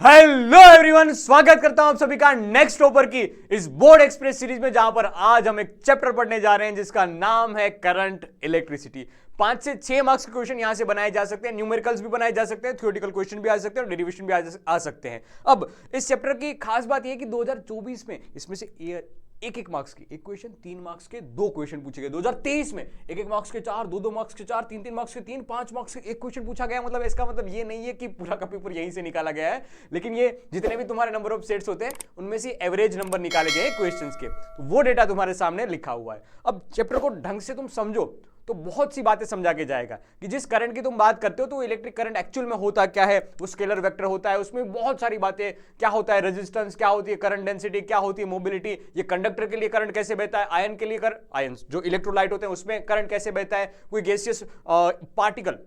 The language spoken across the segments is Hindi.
हेलो एवरीवन, स्वागत करता हूं आप सभी का नेक्स्ट टॉपर की इस बोर्ड एक्सप्रेस सीरीज में, जहां पर आज हम एक चैप्टर पढ़ने जा रहे हैं जिसका नाम है करंट इलेक्ट्रिसिटी। 5 से 6 मार्क्स के क्वेश्चन यहां से बनाए जा सकते हैं, न्यूमेरिकल्स भी बनाए जा सकते हैं, थ्योरेटिकल क्वेश्चन भी आ सकते हैं और डेरिवेशन भी आ सकते हैं। अब इस चैप्टर की खास बात यह है कि 2024 में इसमें से एक मार्क्स की एक क्वेश्चन, 3 मार्क्स के 2 क्वेश्चन पूछे गए। 2023 में एक मार्क्स के 4, 2 मार्क्स के 4, 3 मार्क्स के 3, 5 मार्क्स के 1 क्वेश्चन पूछा गया। मतलब इसका मतलब ये नहीं है कि पूरा का पेपर यहीं से निकाला गया है, लेकिन ये जितने भी तुम्हारे नंबर ऑफ सेट्स होते हैं उनमें से एवरेज नंबर निकाले गए क्वेश्चंस के, तो वो डेटा तुम्हारे सामने लिखा हुआ है। अब चैप्टर को ढंग से तुम समझो तो बहुत सी बातें समझा के जाएगा कि जिस करंट की तुम बात करते हो तो इलेक्ट्रिक करंट एक्चुअल में होता क्या है, वो स्केलर वेक्टर होता है, उसमें बहुत सारी बातें, क्या होता है रेजिस्टेंस, क्या होती है करंट डेंसिटी, क्या होती है मोबिलिटी, ये कंडक्टर के लिए करंट कैसे बहता है, आयन के लिए आयन जो इलेक्ट्रोलाइट होते हैं उसमें करंट कैसे बहता है, कोई गैसियस पार्टिकल,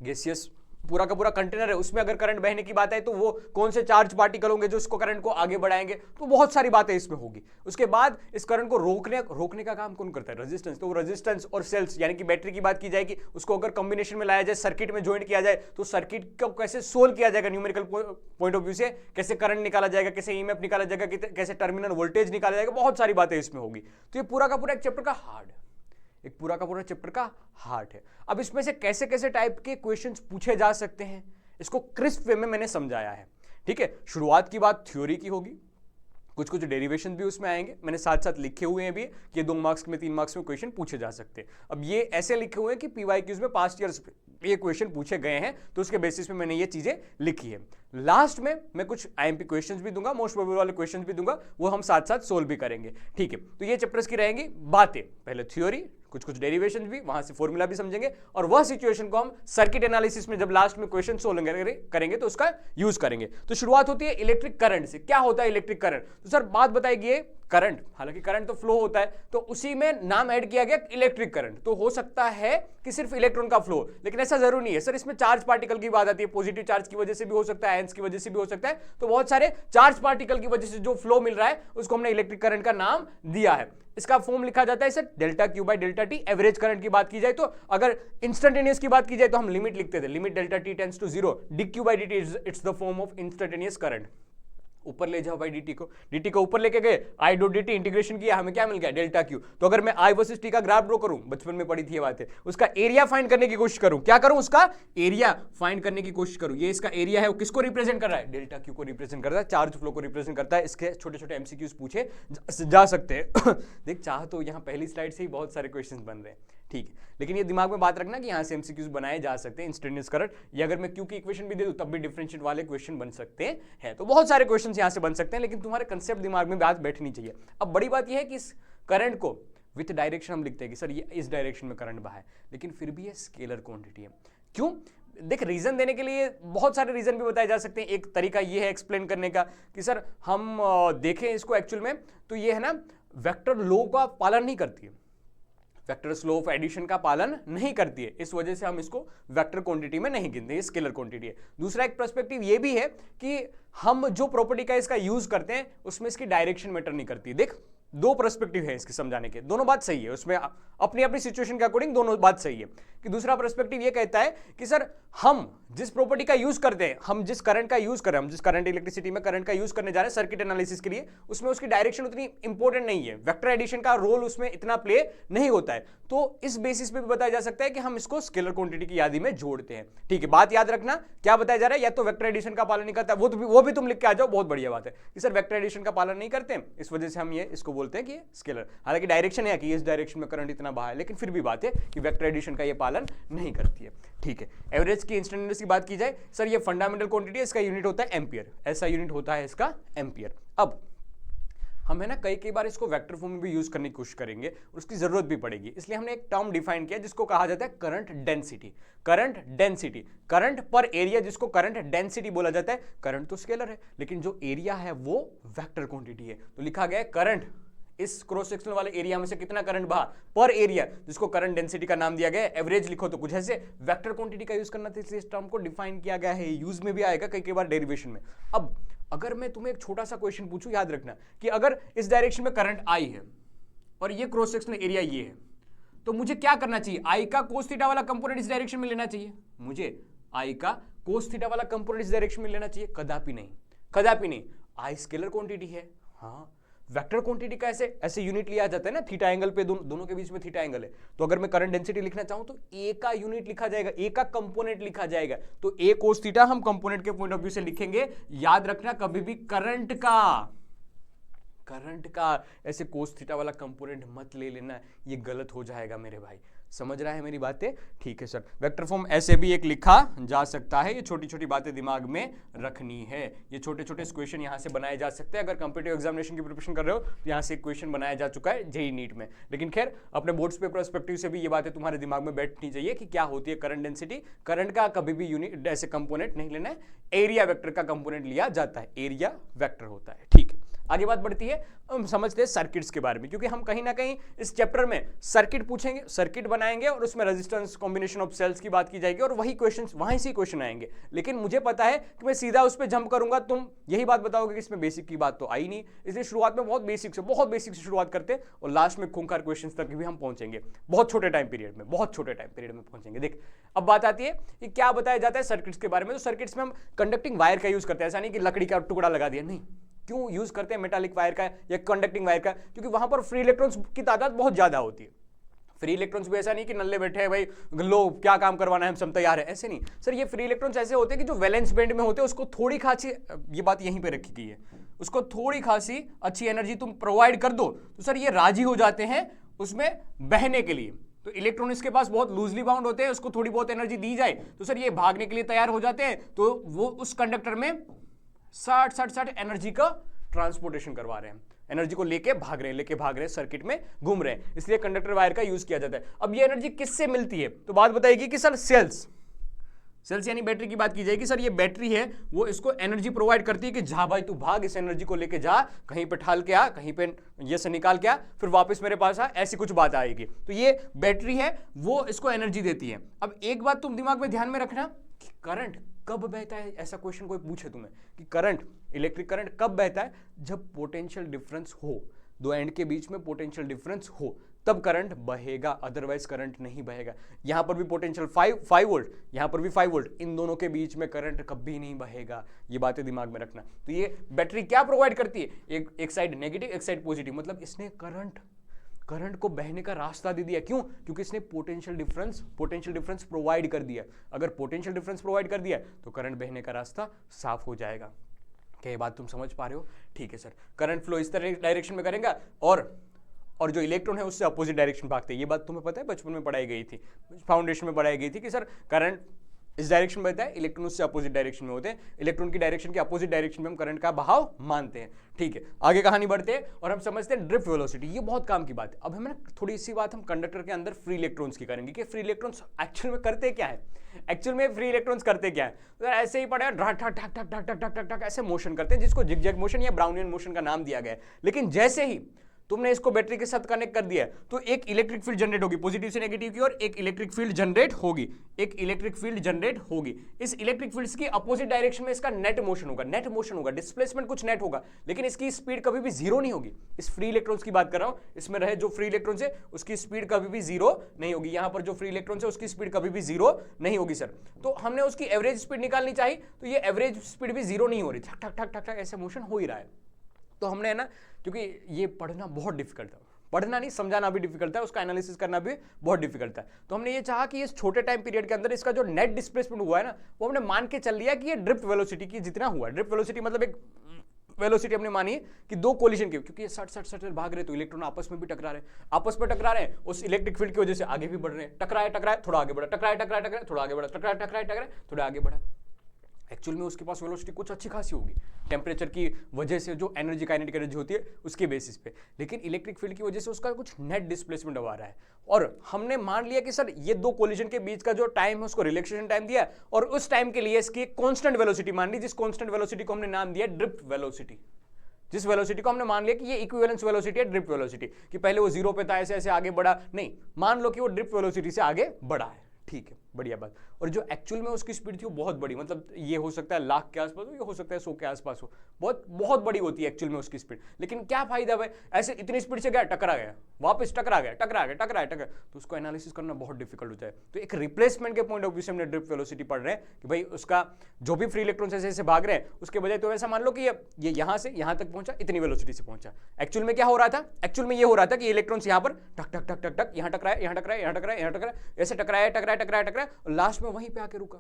गैसियस पूरा का पूरा कंटेनर है उसमें अगर करंट बहने की बात है तो वो कौन से चार्ज पार्टिकल होंगे जो इसको करंट को आगे बढ़ाएंगे, तो बहुत सारी बातें इसमें होगी। उसके बाद इस करंट को रोकने का काम कौन करता है, रेजिस्टेंस। तो वो रेजिस्टेंस और सेल्स यानी कि बैटरी की बात की जाएगी, उसको अगर कॉम्बिनेशन में लाया जाए, सर्किट में ज्वाइन किया जाए, तो सर्किट को कैसे सोल्व किया जाएगा न्यूमेरिकल पॉइंट ऑफ व्यू से, कैसे करंट निकाला जाएगा, कैसे ईएमएफ निकाला जाएगा, कैसे टर्मिनल वोल्टेज निकाला जाएगा, बहुत सारी बातें इसमें होगी। तो ये पूरा का पूरा एक चैप्टर का हार्ड, एक पूरा का पूरा चैप्टर का हार्ट है। अब इसमें से कैसे कैसे टाइप के क्वेश्चंस पूछे जा सकते हैं इसको क्रिस्प वे में मैंने समझाया है। ठीक है, शुरुआत की बात थ्योरी की होगी, कुछ कुछ डेरिवेशन भी उसमें आएंगे, मैंने साथ साथ लिखे हुए हैं भी कि 2 मार्क्स में 3 मार्क्स में क्वेश्चन पूछे जा सकते हैं। अब ये ऐसे लिखे हुए हैं कि पीवाईक्यूज में पास्ट ईयर्स ये क्वेश्चन पूछे गए हैं, तो उसके बेसिस पे मैंने ये चीजें लिखी है। लास्ट में मैं कुछ आईएमपी क्वेश्चंस भी दूंगा, मोस्ट प्रोबेबल वाले क्वेश्चंस भी दूंगा, वो हम साथ साथ सोल्व भी करेंगे। ठीक है, तो ये चैप्टर्स की रहेंगी बातें, पहले थ्योरी, कुछ कुछ डेरिवेशन भी, वहां से फॉर्मूला भी समझेंगे, और वह सिचुएशन को हम सर्किट एनालिसिस में जब लास्ट में क्वेश्चन सोल्व करेंगे तो उसका यूज करेंगे। तो शुरुआत होती है इलेक्ट्रिक करंट से। क्या होता है इलेक्ट्रिक करंट? तो सर बात बताएगी करंट, हालांकि करंट तो फ्लो होता है, तो उसी में नाम ऐड किया गया इलेक्ट्रिक करंट। तो हो सकता है कि सिर्फ इलेक्ट्रॉन का फ्लो, लेकिन ऐसा जरूरी नहीं है सर, इसमें चार्ज पार्टिकल की बात आती है, पॉजिटिव चार्ज की वजह से भी हो सकता है, आयंस की वजह से भी हो सकता है, तो बहुत सारे चार्ज पार्टिकल की वजह से जो फ्लो मिल रहा है उसको हमने इलेक्ट्रिक करंट का नाम दिया है। इसका फॉर्म लिखा जाता है sir delta Q by delta T. Average current की बात की जाए तो, अगर इंस्टेंटेनियस की बात की जाए तो हम लिमिट लिखते थे, limit delta T tends to 0, D Q by D T, it's the form of instantaneous current. ऊपर ले जाओ भाई dt को ऊपर लेके गए, आई डॉट dt इंटीग्रेशन किया, हमें क्या मिल गया, डेल्टा क्यू। तो अगर मैं आई वर्सेस टी का ग्राफ ड्रॉ करूं, बचपन में पढ़ी थी ये बात है, उसका एरिया फाइंड करने की कोशिश करूं, क्या करूं, उसका एरिया फाइंड करने की कोशिश करूं। ये इसका एरिया है, वो किसको रिप्रेजेंट कर रहा है, डेल्टा क्यू को रिप्रेजेंट करता है, चार्ज फ्लो को रिप्रेजेंट करता है। इसके छोटे छोटे एमसीक्यूज पूछे जा सकते हैं। देख चाह तो यहाँ पहली स्लाइड से ही बहुत सारे क्वेश्चन बन रहे हैं, ठीक है, लेकिन ये दिमाग में बात रखना कि यहाँ से एमसीक्यूज बनाए जा सकते हैं इंस्टेंटेनियस करंट, या अगर मैं क्यू की इक्वेशन भी दे दूं तब भी डिफरेंशिएट वाले क्वेश्चन बन सकते हैं। तो बहुत सारे क्वेश्चन यहाँ से बन सकते हैं, लेकिन तुम्हारे कंसेप्ट दिमाग में बात बैठनी चाहिए। अब बड़ी बात यह है कि इस करंट को विथ डायरेक्शन हम लिखते हैं कि सर ये इस डायरेक्शन में करंट बहा है, लेकिन फिर भी ये स्केलर क्वांटिटी है। क्यों? देख, रीजन देने के लिए बहुत सारे रीजन भी बताए जा सकते हैं। एक तरीका ये है एक्सप्लेन करने का कि सर हम देखें इसको एक्चुअल में, तो ये है ना वेक्टर लॉ का पालन नहीं करती है, वेक्टर्स लॉ ऑफ एडिशन का पालन नहीं करती है, इस वजह से हम इसको वेक्टर क्वांटिटी में नहीं गिनते, ये स्केलर क्वांटिटी है। दूसरा एक पर्सपेक्टिव ये भी है कि हम जो प्रॉपर्टी का इसका यूज करते हैं उसमें इसकी डायरेक्शन मैटर नहीं करती। देख, 2 पर्सपेक्टिव है इसके समझाने के, दोनों बात सही है, उसमें अपनी अपनी सिचुएशन के अकॉर्डिंग दोनों बात सही है। कि दूसरा पर्सपेक्टिव ये कहता है कि सर हम जिस प्रॉपर्टी का यूज करते हैं, हम जिस करंट का यूज कर रहे हैं, हम जिस करंट इलेक्ट्रिसिटी में करंट का यूज करने जा रहे हैं सर्किट एनालिसिस के लिए, उसमें उसकी डायरेक्शन उतनी इंपॉर्टेंट नहीं है, वेक्टर एडिशन का रोल उसमें इतना प्ले नहीं होता है। तो इस बेसिस पे भी बताया जा सकता है कि हम इसको स्केलर क्वांटिटी की यादी में जोड़ते हैं। ठीक है, बात याद रखना क्या बताया जा रहा है, या तो वेक्टर एडिशन का पालन नहीं करता, वो भी तुम लिख के आ जाओ, बहुत बढ़िया बात है कि सर वेक्टर एडिशन का पालन नहीं करते, इस वजह से हम ये इसको बोलते हैं कि स्केलर। हालांकि डायरेक्शन है कि इस डायरेक्शन में करंट इतना बहा है, लेकिन फिर भी बात है कि वेक्टर एडिशन का ये पालन नहीं करती है। ठीक है, एवरेज की इंस्टेंटेनियस की बात की जाए, सर ये फंडामेंटल क्वांटिटी है, इसका यूनिट होता है एम्पियर, ऐसा यूनिट होता है इसका एम्पियर। अब हम है ना कई बार इसको वेक्टर फॉर्म में भी यूज करने की कोशिश करेंगे और उसकी जरूरत भी पड़ेगी, इसलिए हमने एक टर्म डिफाइन किया जिसको कहा जाता है current density. Current density, current पर एरिया जिसको करंट डेंसिटी बोला जाता है। करंट तो स्केलर है, लेकिन जो एरिया है वो वेक्टर क्वांटिटी है। तो लिखा गया है करंट, इस क्रॉस सेक्शनल वाले एरिया में से कितना करंट बहा पर एरिया, जिसको करंट डेंसिटी का नाम दिया गया है। एवरेज लिखो तो कुछ ऐसे, वेक्टर क्वांटिटी का यूज करना था, इसलिए इस टर्म को डिफाइन किया गया है, यूज में भी आएगा कई बार डेरिवेशन में। अब अगर मैं तुम्हें एक छोटा सा क्वेश्चन पूछूं, याद रखना कि अगर इस डायरेक्शन में करंट आई है और ये क्रॉस सेक्शनल एरिया ये है, तो मुझे क्या करना चाहिए, आई का कोस थीटा वाला कंपोनेंट इस डायरेक्शन में लेना चाहिए, मुझे आई का कोस थीटा वाला कंपोनेंट इस डायरेक्शन में लेना चाहिए? कदापि नहीं, कदापि नहीं। आई स्केलर क्वांटिटी है, हाँ। वेक्टर क्वांटिटी का ऐसे यूनिट लिया जाता है ना, थीटा एंगल पे, दोनों के बीच में थीटा एंगल है। तो अगर मैं करंट डेंसिटी लिखना चाहूं तो ए का यूनिट लिखा जाएगा, ए का कंपोनेंट लिखा जाएगा। तो ए कोस थीटा हम कंपोनेंट के पॉइंट ऑफ व्यू से लिखेंगे। याद रखना कभी भी करंट का ऐसे कोस थीटा वाला कंपोनेंट मत ले लेना, ये गलत हो जाएगा मेरे भाई। समझ रहा है मेरी बातें? ठीक है सर। वेक्टर फॉर्म ऐसे भी एक लिखा जा सकता है। ये छोटी छोटी बातें दिमाग में रखनी है। ये छोटे छोटे क्वेश्चन यहां से बनाए जा सकते हैं। अगर कॉम्पिटिटिव एग्जामिनेशन की प्रिपरेशन कर रहे हो तो यहां से एक क्वेश्चन बनाया जा चुका है जेईई नीट में। लेकिन खैर अपने बोर्ड्स पे पर्सपेक्टिव से भी ये बातें तुम्हारे दिमाग में बैठनी चाहिए कि क्या होती है करंट डेंसिटी। करंट का कभी भी यूनिट ऐसे कंपोनेंट नहीं लेना है, एरिया वेक्टर का कंपोनेंट लिया जाता है, एरिया वेक्टर होता है। ठीक है, आगे बात बढ़ती है, हम समझते हैं सर्किट्स के बारे में, क्योंकि हम कहीं ना कहीं इस चैप्टर में सर्किट पूछेंगे, सर्किट बनाएंगे और उसमें रेजिस्टेंस, कॉम्बिनेशन ऑफ सेल्स की बात की जाएगी और वही क्वेश्चंस, वहीं से क्वेश्चन आएंगे। लेकिन मुझे पता है कि मैं सीधा उस पर जंप करूंगा, तुम यही बात बताओगे कि इसमें बेसिक की बात तो आई नहीं, इसलिए शुरुआत में बहुत बेसिक से शुरुआत करते हैं और लास्ट में खूंखार क्वेश्चन तक भी हम पहुंचेंगे, बहुत छोटे टाइम पीरियड में, बहुत छोटे टाइम पीरियड में पहुंचेंगे। देख अब बात आती है कि क्या बताया जाता है सर्किट्स के बारे में। तो सर्किट्स में हम कंडक्टिंग वायर का यूज करते हैं, ऐसा नहीं कि लकड़ी का टुकड़ा लगा दिया, नहीं। क्यों यूज करते हैं मेटालिक वायर का या कंडक्टिंग वायर का? क्योंकि वहां पर फ्री इलेक्ट्रॉन्स की तादाद बहुत ज्यादा होती है। फ्री इलेक्ट्रॉन्स भी ऐसा नहीं कि नल्ले बैठे हैं भाई, लो क्या काम करवाना है, हम सब तैयार है, ऐसे नहीं सर। ये फ्री इलेक्ट्रॉन्स ऐसे होते हैं कि जो वैलेंस बैंड में होते हैं उसको थोड़ी खासी, ये बात यहीं पे रखी गई है, उसको थोड़ी खासी अच्छी एनर्जी तुम प्रोवाइड कर दो तो सर ये राजी हो जाते हैं उसमें बहने के लिए। तो इलेक्ट्रॉन इसके पास बहुत लूजली बाउंड होते हैं, उसको थोड़ी बहुत एनर्जी दी जाए तो सर ये भागने के लिए तैयार हो जाते हैं। तो वो उस कंडक्टर में 60 एनर्जी का ट्रांसपोर्टेशन करवा रहे हैं, एनर्जी को लेके भाग रहे हैं, सर्किट में घूम रहे हैं, इसलिए कंडक्टर वायर का यूज किया जाता है। अब ये एनर्जी किससे मिलती है? तो बात बताएगी कि सर सेल्स यानी बैटरी की बात की जाएगी। सर ये बैटरी है वो इसको एनर्जी प्रोवाइड करती है कि जा भाई तू भाग, इस एनर्जी को लेके जा, कहीं पे ठाल के आ, कहीं पे ये से निकाल के आ, फिर वापस मेरे पास आ, ऐसी कुछ बात आएगी। तो ये बैटरी है वो इसको एनर्जी देती है। अब एक बात तुम दिमाग में ध्यान में रखना कि करंट कब बहता है, ऐसा क्वेश्चन कोई पूछे तुम्हें कि करंट, इलेक्ट्रिक करंट कब बहता है? जब पोटेंशियल डिफरेंस हो, दो एंड के बीच में पोटेंशियल डिफरेंस हो तब करंट बहेगा, अदरवाइज करंट नहीं बहेगा। यहां पर भी पोटेंशियल 5 वोल्ट, यहां पर भी 5 वोल्ट, इन दोनों के बीच में करंट कभी नहीं बहेगा। ये बातें दिमाग में रखना। तो ये बैटरी क्या प्रोवाइड करती है? एक साइड नेगेटिव, एक साइड पॉजिटिव, मतलब इसने करंट को बहने का रास्ता दे दिया। क्यों? क्योंकि इसने पोटेंशियल डिफरेंस प्रोवाइड कर दिया। अगर पोटेंशियल डिफरेंस प्रोवाइड कर दिया तो करंट बहने का रास्ता साफ हो जाएगा। क्या ये बात तुम समझ पा रहे हो? ठीक है सर। करंट फ्लो इस तरह डायरेक्शन में करेगा और जो इलेक्ट्रॉन है उससे अपोजिट डायरेक्शन भागते हैं। ये बात तुम्हें पता है, बचपन में पढ़ाई गई थी, फाउंडेशन में पढ़ाई गई थी कि सर करंट इस डायरेक्शन में बहता है, इलेक्ट्रॉन उससे अपोजिट डायरेक्शन में होते हैं, इलेक्ट्रॉन की डायरेक्शन के अपोजिट डायरेक्शन में हम करंट का बहाव मानते हैं। ठीक है, आगे कहानी बढ़ते हैं और हम समझते हैं ड्रिफ्ट वेलोसिटी। ये बहुत काम की बात है। अब हमें थोड़ी सी बात हम कंडक्टर के अंदर फ्री इलेक्ट्रॉन्स की करेंगे कि फ्री इलेक्ट्रॉन्स एक्चुअल में करते क्या है, एक्चुअल में फ्री इलेक्ट्रॉन्स करते क्या है। तो ऐसे ही पड़ा ठक ठक ठक ठक ठक ठक ठक ऐसे मोशन करते हैं, जिसको जिगजैग मोशन या ब्राउनियन मोशन का नाम दिया गया है। लेकिन जैसे ही तुमने इसको बैटरी के साथ कनेक्ट कर दिया तो एक इलेक्ट्रिक फील्ड जनरेट होगी, पॉजिटिव से नेगेटिव की ओर एक इलेक्ट्रिक फील्ड जनरेट होगी, इस इलेक्ट्रिक फील्ड्स की अपोजिट डायरेक्शन में इसका नेट मोशन होगा, डिस्प्लेसमेंट कुछ नेट होगा, लेकिन इसकी स्पीड कभी भी जीरो नहीं होगी। इस फ्री इलेक्ट्रॉन्स की बात कर रहा हूं, इसमें रहे जो फ्री इलेक्ट्रॉन्स है उसकी स्पीड कभी भी जीरो नहीं होगी। यहां पर जो फ्री इलेक्ट्रॉन्स है उसकी स्पीड कभी भी जीरो नहीं होगी सर। तो हमने उसकी एवरेज स्पीड निकालनी चाहिए, तो ये एवरेज स्पीड भी जीरो नहीं हो रही, ठक ठक ठक ठक ऐसे मोशन हो ही रहा है। तो हमने है ना, क्योंकि ये पढ़ना बहुत डिफिकल्ट है, पढ़ना नहीं समझाना भी डिफिकल्ट है, उसका एनालिसिस करना भी बहुत डिफिकल्ट है। तो हमने ये चाहा कि इस छोटे टाइम पीरियड के अंदर इसका जो नेट डिस्प्लेसमेंट हुआ है ना, वो हमने मान के चल लिया कि ये ड्रिफ्ट वेलोसिटी की जितना हुआ है। ड्रिफ्ट वेलोसिटी मतलब एक वेलोसिटी हमने मानी कि दो कोलिजन की, क्योंकि ये 60 भाग रहे तो इलेक्ट्रॉन आपस में भी टकरा रहे हैं, उस इलेक्ट्रिक फील्ड की वजह से आगे भी बढ़ रहे हैं, टकराए थोड़ा आगे बढ़ा, टकराए थोड़ा आगे बढ़ा, टकराए थोड़ा आगे बढ़ा। एक्चुअल में उसके पास वेलोसिटी कुछ अच्छी खासी होगी टेम्परेचर की वजह से, जो एनर्जी काइनेटिक एनर्जी होती है उसके बेसिस पे, लेकिन इलेक्ट्रिक फील्ड की वजह से उसका कुछ नेट डिस्प्लेसमेंट आ रहा है। और हमने मान लिया कि सर ये दो कोलिजन के बीच का जो टाइम है उसको रिलैक्सेशन टाइम दिया, और उस टाइम के लिए इसकी कांस्टेंट वेलोसिटी मान ली, जिस कांस्टेंट वेलोसिटी को हमने नाम दिया ड्रिफ्ट वेलोसिटी। जिस वेलोसिटी को हमने मान लिया कि ये इक्विवेलेंस वेलोसिटी है ड्रिफ्ट वेलोसिटी, कि पहले वो जीरो पे था ऐसे ऐसे आगे बढ़ा, नहीं, मान लो कि वो ड्रिफ्ट वेलोसिटी से आगे बढ़ा है। ठीक है, बढ़िया बात। और जो एक्चुअल में उसकी स्पीड थी वो बहुत बड़ी, मतलब ये हो सकता है लाख के आसपास हो, ये हो सकता है 100 के आसपास हो, बहुत बहुत बड़ी होती है एक्चुअल में उसकी स्पीड। लेकिन क्या फायदा भाई, ऐसे इतनी स्पीड से गया, टकरा गया, वापस टकरा गया, तो उसको एनालिसिस करना बहुत डिफिकल्ट होता है। तो एक रिप्लेसमेंट के पॉइंट ऑफ व्यू से हमने ड्रिफ्ट वेलोसिटी पढ़ रहे हैं कि भाई उसका जो भी फ्री इलेक्ट्रॉन ऐसे ऐसे भाग रहे हैं उसके बजाय तो ऐसा मान लो कि ये यहां से यहां तक पहुंचा, इतनी वेलोसिटी से पहुंचा। एक्चुअल में क्या हो रहा था, एक्चुअल में ये हो रहा था कि इलेक्ट्रॉन्स यहां पर टक टक टक टक टक यहां टकराया, यहां टकराया, यहां टकराया, यहां टकराया, ऐसे टकराया टकराया टकराया टकराया और लास्ट में वहीं पे आके रुका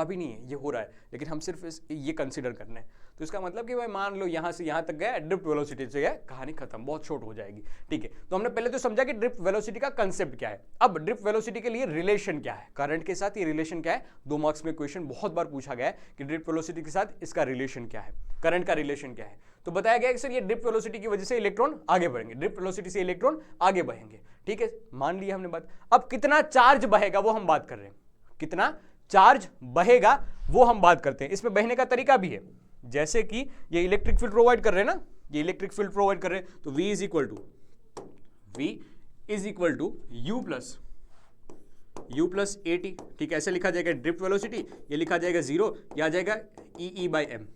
भी नहीं है, ये हो रहा है। लेकिन हम सिर्फ ये कंसीडर करना है। तो इसका मतलब कि भाई मान लो यहां से यहां तक गया, ड्रिफ्ट वेलोसिटी से गया, कहानी खत्म, बहुत शॉर्ट हो जाएगी। ठीक है, तो हमने पहले तो समझा कि ड्रिफ्ट वेलोसिटी का कंसेप्ट क्या है। अब ड्रिफ्ट वेलोसिटी के लिए रिलेशन क्या है, करंट के साथ ये रिलेशन क्या है। 2 मार्क्स में क्वेश्चन बहुत बार पूछा गया है कि ड्रिफ्ट वेलोसिटी के साथ इसका रिलेशन क्या है, करंट का रिलेशन क्या है। तो बताया गया कि सर ये ड्रिफ्ट वेलोसिटी की वजह से इलेक्ट्रॉन आगे बढ़ेंगे, ड्रिफ्ट वेलोसिटी से इलेक्ट्रॉन आगे बढ़ेंगे। ठीक है, मान लिया हमने बात। अब कितना चार्ज बहेगा वो हम बात कर रहे हैं, कितना चार्ज बहेगा वो हम बात करते हैं। इसमें बहने का तरीका भी है, जैसे कि ये इलेक्ट्रिक फील्ड प्रोवाइड कर रहे हैं ना, ये इलेक्ट्रिक फील्ड प्रोवाइड कर रहे हैं, तो V is equal to U plus AT। ठीक है, ऐसे लिखा जाएगा ड्रिफ्ट वेलोसिटी, ये लिखा जाएगा 0, ये आ जाएगा E/m।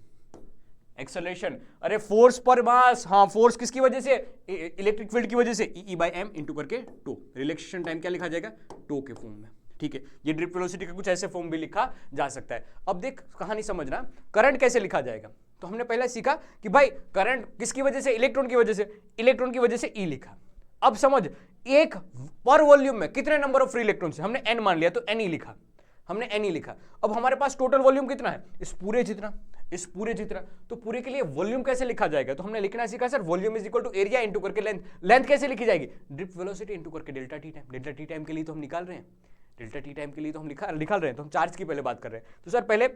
एक्सेलरेशन, अरे फोर्स पर मास, हाँ फोर्स किसकी वजह से, इलेक्ट्रिक फील्ड की वजह से, E/m इंटू करके टो। रिलैक्सेशन टाइम क्या लिखा जाएगा, टो के फॉर्म में। ठीक है, ये ड्रिफ्ट वेलोसिटी का कुछ ऐसे फॉर्म भी लिखा जा सकता है। अब देख कहानी समझना, करंट कैसे लिखा जाएगा। तो हमने पहले सीखा कि भाई करंट किसकी वजह से, इलेक्ट्रॉन की वजह से, इलेक्ट्रॉन की वजह से E लिखा। अब समझ, एक पर वॉल्यूम में कितने नंबर ऑफ फ्री इलेक्ट्रॉन्स है, हमने n मान लिया तो Ne लिखा, हमने Ne लिखा। अब हमारे पास टोटल वॉल्यूम कितना है, इस पूरे जितना, इस पूरे जितना। तो पूरे के लिए वॉल्यूम कैसे लिखा जाएगा, तो हमने लिखना सीखा sir volume is equal to area into करके लेंथ। लेंथ कैसे लिखी जाएगी, ड्रिफ्ट वेलोसिटी इंटू करके delta T time. Delta T time के लिए तो हम निकाल रहे हैं, डेल्टा टी टाइम के लिए तो हम निकाल रहे हैं, तो हम चार्ज की पहले बात कर रहे हैं। तो सर पहले